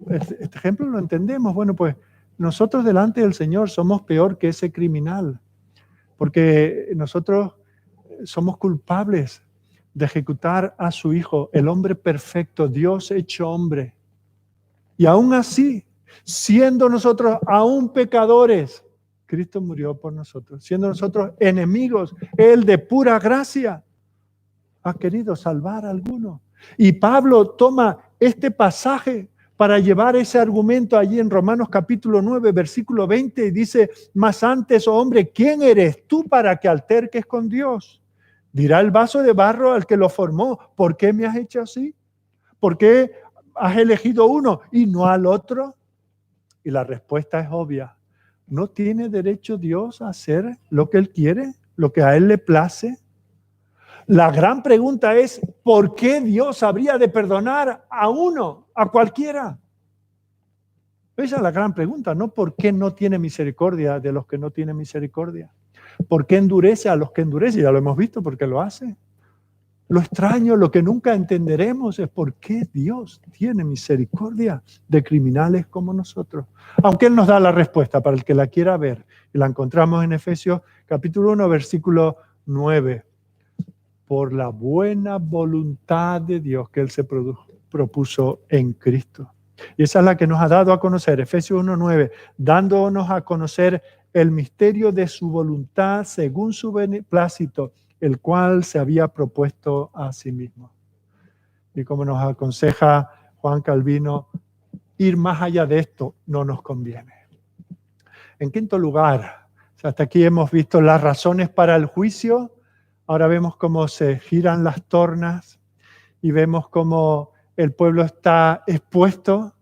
Speaker 2: Este ejemplo lo entendemos. Bueno, pues nosotros delante del Señor somos peor que ese criminal, porque nosotros somos culpables de ejecutar a su Hijo, el hombre perfecto, Dios hecho hombre. Y aún así, siendo nosotros aún pecadores, Cristo murió por nosotros. Siendo nosotros enemigos, Él de pura gracia ha querido salvar a alguno. Y Pablo toma este pasaje para llevar ese argumento allí en Romanos capítulo 9, versículo 20, y dice, mas antes, oh hombre, ¿quién eres tú para que alterques con Dios? Dirá el vaso de barro al que lo formó, ¿por qué me has hecho así? ¿Por qué has elegido uno y no al otro? Y la respuesta es obvia. ¿No tiene derecho Dios a hacer lo que Él quiere, lo que a Él le place? La gran pregunta es, ¿por qué Dios habría de perdonar a uno, a cualquiera? Esa es la gran pregunta, no por qué no tiene misericordia de los que no tienen misericordia. ¿Por qué endurece a los que endurece? Ya lo hemos visto, porque lo hace. Lo extraño, lo que nunca entenderemos es por qué Dios tiene misericordia de criminales como nosotros. Aunque Él nos da la respuesta para el que la quiera ver. Y la encontramos en Efesios capítulo 1, versículo 9. Por la buena voluntad de Dios que Él se propuso en Cristo. Y esa es la que nos ha dado a conocer, Efesios 1:9, dándonos a conocer el misterio de su voluntad según su beneplácito, el cual se había propuesto a sí mismo. Y como nos aconseja Juan Calvino, ir más allá de esto no nos conviene. En quinto lugar, hasta aquí hemos visto las razones para el juicio. Ahora vemos cómo se giran las tornas y vemos cómo el pueblo está expuesto.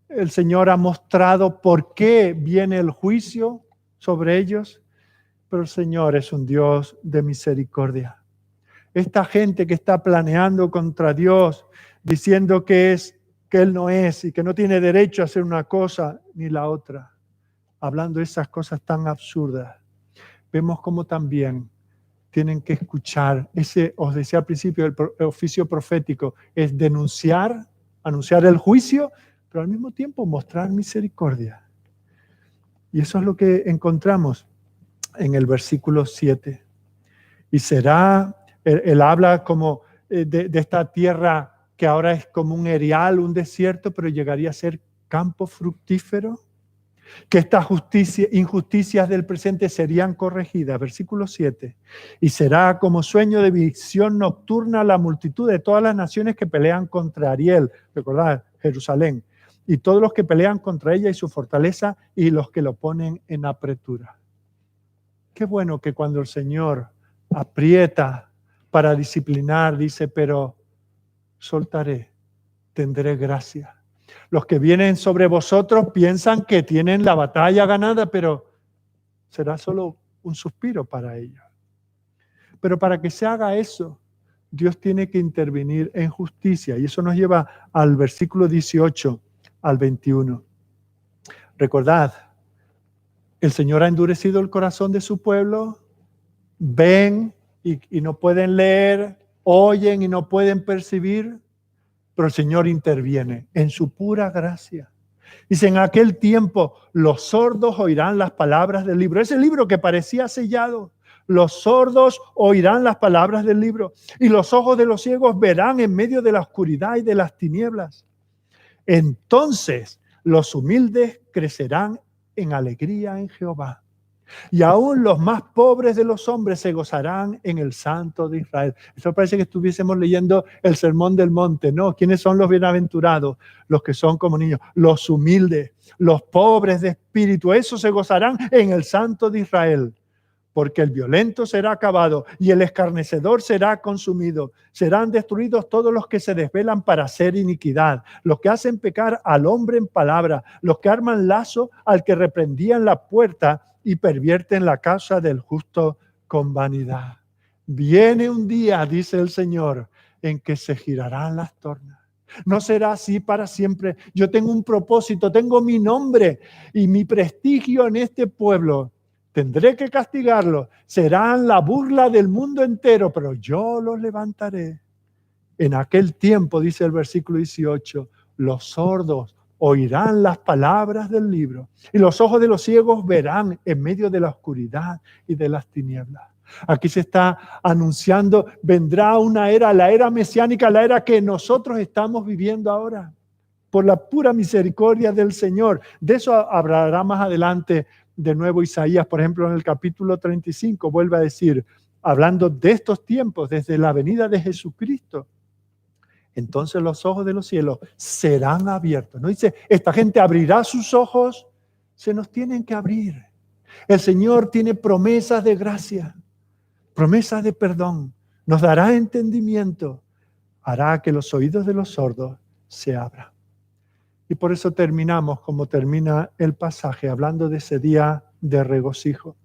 Speaker 2: El Señor ha mostrado por qué viene el juicio sobre ellos, pero el Señor es un Dios de misericordia. Esta gente que está planeando contra Dios, diciendo que Él no es y que no tiene derecho a hacer una cosa ni la otra, hablando de esas cosas tan absurdas, vemos cómo también tienen que escuchar. Ese, os decía al principio, el oficio profético es denunciar, anunciar el juicio, pero al mismo tiempo mostrar misericordia. Y eso es lo que encontramos en el versículo 7. Y será, él habla como de esta tierra que ahora es como un erial, un desierto, pero llegaría a ser campo fructífero. Que estas injusticias del presente serían corregidas. Versículo 7. Y será como sueño de visión nocturna la multitud de todas las naciones que pelean contra Ariel. Recordad, Jerusalén. Y todos los que pelean contra ella y su fortaleza y los que lo ponen en apretura. Qué bueno que cuando el Señor aprieta para disciplinar, dice, pero soltaré, tendré gracia. Los que vienen sobre vosotros piensan que tienen la batalla ganada, pero será solo un suspiro para ellos. Pero para que se haga eso, Dios tiene que intervenir en justicia. Y eso nos lleva al versículo 18 al 21. Recordad, el Señor ha endurecido el corazón de su pueblo. Ven y no pueden leer, oyen y no pueden percibir. Pero el Señor interviene en su pura gracia. Dice, en aquel tiempo los sordos oirán las palabras del libro. Ese libro que parecía sellado. Los sordos oirán las palabras del libro. Y los ojos de los ciegos verán en medio de la oscuridad y de las tinieblas. Entonces los humildes crecerán en alegría en Jehová. Y aún los más pobres de los hombres se gozarán en el Santo de Israel. Esto parece que estuviésemos leyendo el Sermón del Monte, ¿no? ¿Quiénes son los bienaventurados? Los que son como niños, los humildes, los pobres de espíritu. Esos se gozarán en el Santo de Israel. Porque el violento será acabado y el escarnecedor será consumido. Serán destruidos todos los que se desvelan para hacer iniquidad, los que hacen pecar al hombre en palabra, los que arman lazo al que reprendían la puerta y pervierten la casa del justo con vanidad. Viene un día, dice el Señor, en que se girarán las tornas. No será así para siempre. Yo tengo un propósito, tengo mi nombre y mi prestigio en este pueblo. Tendré que castigarlos. Serán la burla del mundo entero, pero yo los levantaré. En aquel tiempo, dice el versículo 18, los sordos oirán las palabras del libro y los ojos de los ciegos verán en medio de la oscuridad y de las tinieblas. Aquí se está anunciando, vendrá una era, la era mesiánica, la era que nosotros estamos viviendo ahora, por la pura misericordia del Señor. De eso hablará más adelante de nuevo Isaías, por ejemplo, en el capítulo 35, vuelve a decir, hablando de estos tiempos, desde la venida de Jesucristo, entonces los ojos de los cielos serán abiertos. No dice, esta gente abrirá sus ojos, se nos tienen que abrir. El Señor tiene promesas de gracia, promesas de perdón, nos dará entendimiento, hará que los oídos de los sordos se abran. Y por eso terminamos como termina el pasaje, hablando de ese día de regocijo.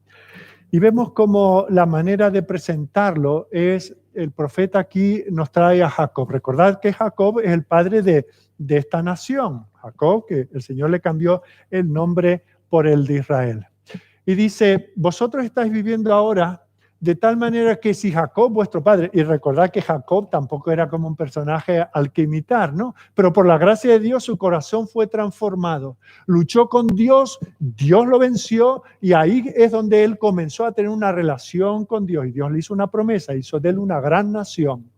Speaker 2: Y vemos como la manera de presentarlo es, el profeta aquí nos trae a Jacob. Recordad que Jacob es el padre de esta nación. Jacob, que el Señor le cambió el nombre por el de Israel. Y dice, vosotros estáis viviendo ahora de tal manera que si Jacob, vuestro padre, y recordad que Jacob tampoco era como un personaje al que imitar, ¿no? Pero por la gracia de Dios su corazón fue transformado. Luchó con Dios, Dios lo venció y ahí es donde él comenzó a tener una relación con Dios. Y Dios le hizo una promesa, hizo de él una gran nación.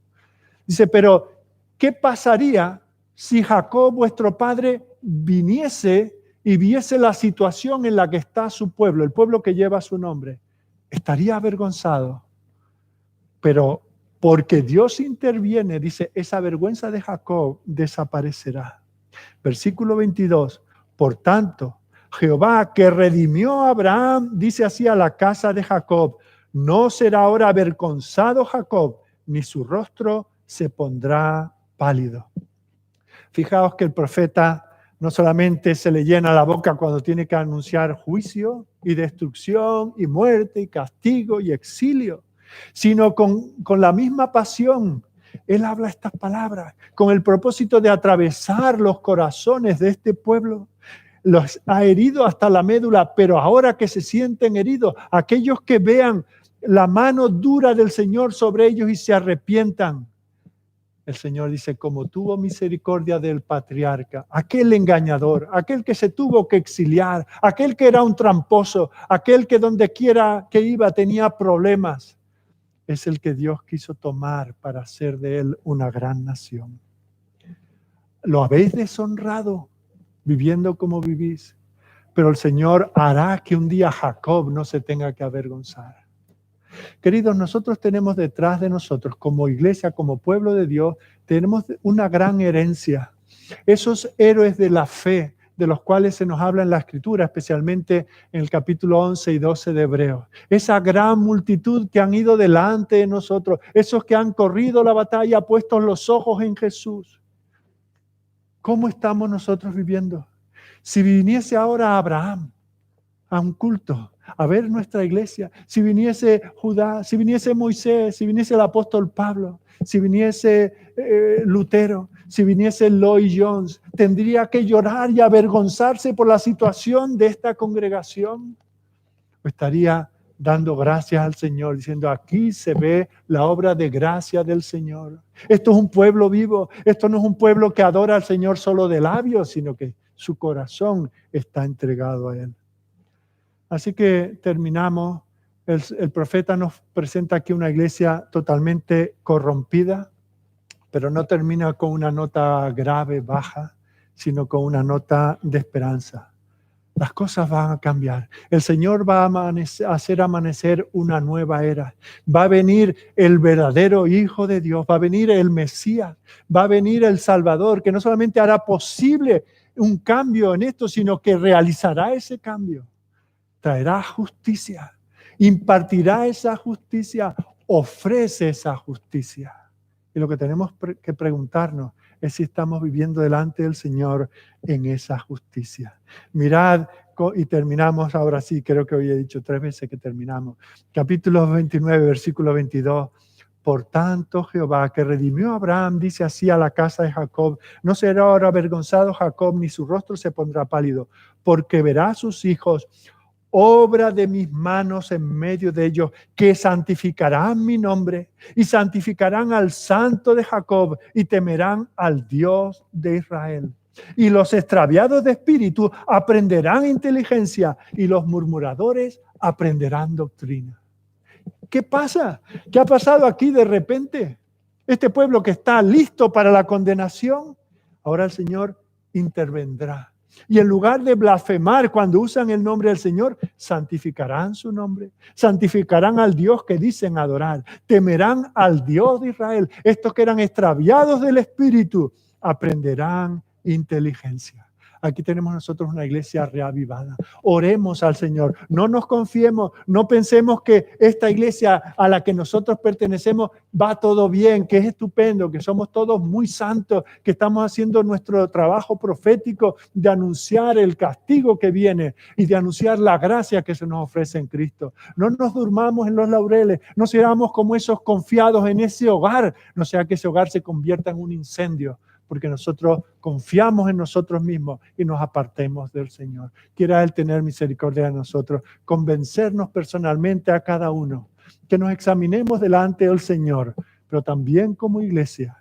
Speaker 2: Dice, pero ¿qué pasaría si Jacob, vuestro padre, viniese y viese la situación en la que está su pueblo, el pueblo que lleva su nombre? Estaría avergonzado, pero porque Dios interviene, dice, esa vergüenza de Jacob desaparecerá. Versículo 22, por tanto, Jehová que redimió a Abraham, dice así a la casa de Jacob, no será ahora avergonzado Jacob, ni su rostro se pondrá pálido. Fijaos que el profeta no solamente se le llena la boca cuando tiene que anunciar juicio y destrucción y muerte y castigo y exilio, sino con la misma pasión. Él habla estas palabras con el propósito de atravesar los corazones de este pueblo. Los ha herido hasta la médula, pero ahora que se sienten heridos, aquellos que vean la mano dura del Señor sobre ellos y se arrepientan, el Señor dice, como tuvo misericordia del patriarca, aquel engañador, aquel que se tuvo que exiliar, aquel que era un tramposo, aquel que donde quiera que iba tenía problemas, es el que Dios quiso tomar para hacer de él una gran nación. Lo habéis deshonrado viviendo como vivís, pero el Señor hará que un día Jacob no se tenga que avergonzar. Queridos, nosotros tenemos detrás de nosotros, como iglesia, como pueblo de Dios, tenemos una gran herencia. Esos héroes de la fe, de los cuales se nos habla en la Escritura, especialmente en el capítulo 11 y 12 de Hebreos. Esa gran multitud que han ido delante de nosotros, esos que han corrido la batalla, puestos los ojos en Jesús. ¿Cómo estamos nosotros viviendo? Si viniese ahora Abraham a un culto, a ver nuestra iglesia, si viniese Judá, si viniese Moisés, si viniese el apóstol Pablo, si viniese Lutero, si viniese Lloyd Jones, tendría que llorar y avergonzarse por la situación de esta congregación. ¿O estaría dando gracias al Señor, diciendo, aquí se ve la obra de gracia del Señor? Esto es un pueblo vivo, esto no es un pueblo que adora al Señor solo de labios, sino que su corazón está entregado a Él. Así que terminamos. El profeta nos presenta aquí una iglesia totalmente corrompida, pero no termina con una nota grave, baja, sino con una nota de esperanza. las cosas van a cambiar. El Señor va a hacer amanecer una nueva era. Va a venir el verdadero Hijo de Dios, va a venir el Mesías, va a venir el Salvador, que no solamente hará posible un cambio en esto, sino que realizará ese cambio. Traerá justicia, impartirá esa justicia, ofrece esa justicia. Y lo que tenemos que preguntarnos es si estamos viviendo delante del Señor en esa justicia. Mirad, y terminamos ahora sí, creo que hoy he dicho 3 veces que terminamos. Capítulo 29, versículo 22. Por tanto, Jehová, que redimió a Abraham, dice así a la casa de Jacob: no será ahora avergonzado Jacob, ni su rostro se pondrá pálido, porque verá a sus hijos, obra de mis manos en medio de ellos, que santificarán mi nombre y santificarán al Santo de Jacob y temerán al Dios de Israel. Y los extraviados de espíritu aprenderán inteligencia y los murmuradores aprenderán doctrina. ¿Qué pasa? ¿Qué ha pasado aquí de repente? Este pueblo que está listo para la condenación, ahora el Señor intervendrá. Y en lugar de blasfemar cuando usan el nombre del Señor, santificarán su nombre, santificarán al Dios que dicen adorar, temerán al Dios de Israel. Estos que eran extraviados del espíritu aprenderán inteligencia. Aquí tenemos nosotros una iglesia reavivada. Oremos al Señor. No nos confiemos, no pensemos que esta iglesia a la que nosotros pertenecemos va todo bien, que es estupendo, que somos todos muy santos, que estamos haciendo nuestro trabajo profético de anunciar el castigo que viene y de anunciar la gracia que se nos ofrece en Cristo. No nos durmamos en los laureles, no seamos como esos confiados en ese hogar, no sea que ese hogar se convierta en un incendio, porque nosotros confiamos en nosotros mismos y nos apartemos del Señor. Quiera Él tener misericordia de nosotros, convencernos personalmente a cada uno, que nos examinemos delante del Señor, pero también como iglesia,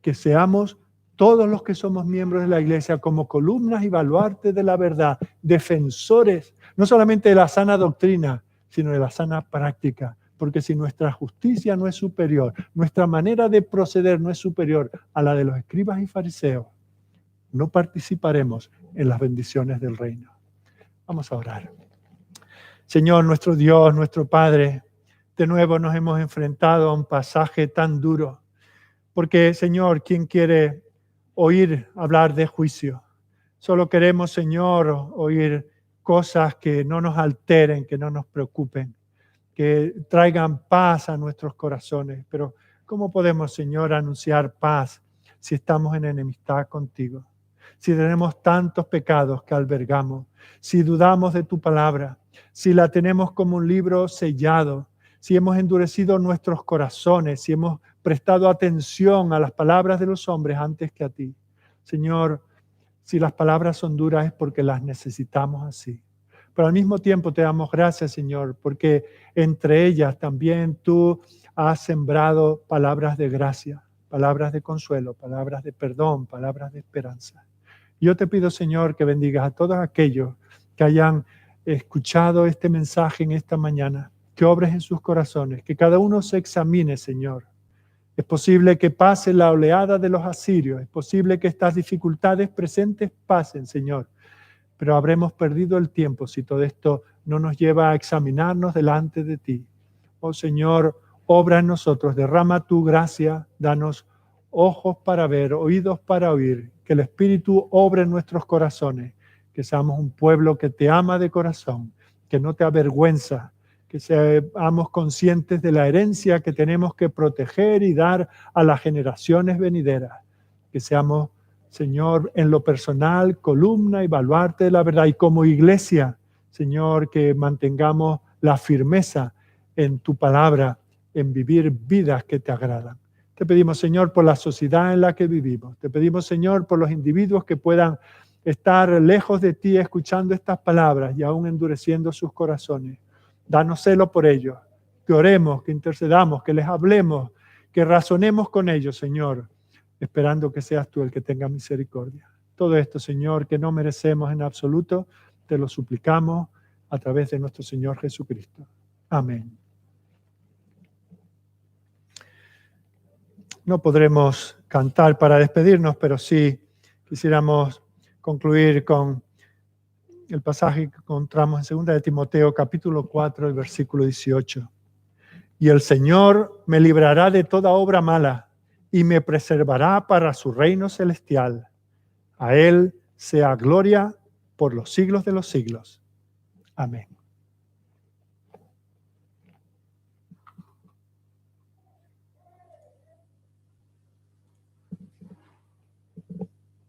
Speaker 2: que seamos todos los que somos miembros de la iglesia como columnas y baluartes de la verdad, defensores, no solamente de la sana doctrina, sino de la sana práctica. Porque si nuestra justicia no es superior, nuestra manera de proceder no es superior a la de los escribas y fariseos, no participaremos en las bendiciones del reino. Vamos a orar. Señor, nuestro Dios, nuestro Padre, de nuevo nos hemos enfrentado a un pasaje tan duro. Porque, Señor, ¿quién quiere oír hablar de juicio? Solo queremos, Señor, oír cosas que no nos alteren, que no nos preocupen, que traigan paz a nuestros corazones. Pero ¿cómo podemos, Señor, anunciar paz si estamos en enemistad contigo? Si tenemos tantos pecados que albergamos, si dudamos de tu palabra, si la tenemos como un libro sellado, si hemos endurecido nuestros corazones, si hemos prestado atención a las palabras de los hombres antes que a ti. Señor, si las palabras son duras es porque las necesitamos así. Pero al mismo tiempo te damos gracias, Señor, porque entre ellas también tú has sembrado palabras de gracia, palabras de consuelo, palabras de perdón, palabras de esperanza. Yo te pido, Señor, que bendigas a todos aquellos que hayan escuchado este mensaje en esta mañana, que obres en sus corazones, que cada uno se examine, Señor. Es posible que pase la oleada de los asirios, es posible que estas dificultades presentes pasen, Señor. Pero habremos perdido el tiempo si todo esto no nos lleva a examinarnos delante de ti. Oh Señor, obra en nosotros, derrama tu gracia, danos ojos para ver, oídos para oír, que el Espíritu obre en nuestros corazones, que seamos un pueblo que te ama de corazón, que no te avergüenza, que seamos conscientes de la herencia que tenemos que proteger y dar a las generaciones venideras, que seamos, Señor, en lo personal, columna y baluarte de la verdad. Y como iglesia, Señor, que mantengamos la firmeza en tu palabra, en vivir vidas que te agradan. Te pedimos, Señor, por la sociedad en la que vivimos. Te pedimos, Señor, por los individuos que puedan estar lejos de ti escuchando estas palabras y aún endureciendo sus corazones. Danos celo por ellos. Que oremos, que intercedamos, que les hablemos, que razonemos con ellos, Señor, esperando que seas tú el que tenga misericordia. Todo esto, Señor, que no merecemos en absoluto, te lo suplicamos a través de nuestro Señor Jesucristo. Amén. No podremos cantar para despedirnos, pero sí quisiéramos concluir con el pasaje que encontramos en 2 de Timoteo, capítulo 4, el versículo 18. Y el Señor me librará de toda obra mala y me preservará para su reino celestial. A Él sea gloria por los siglos de los siglos. Amén.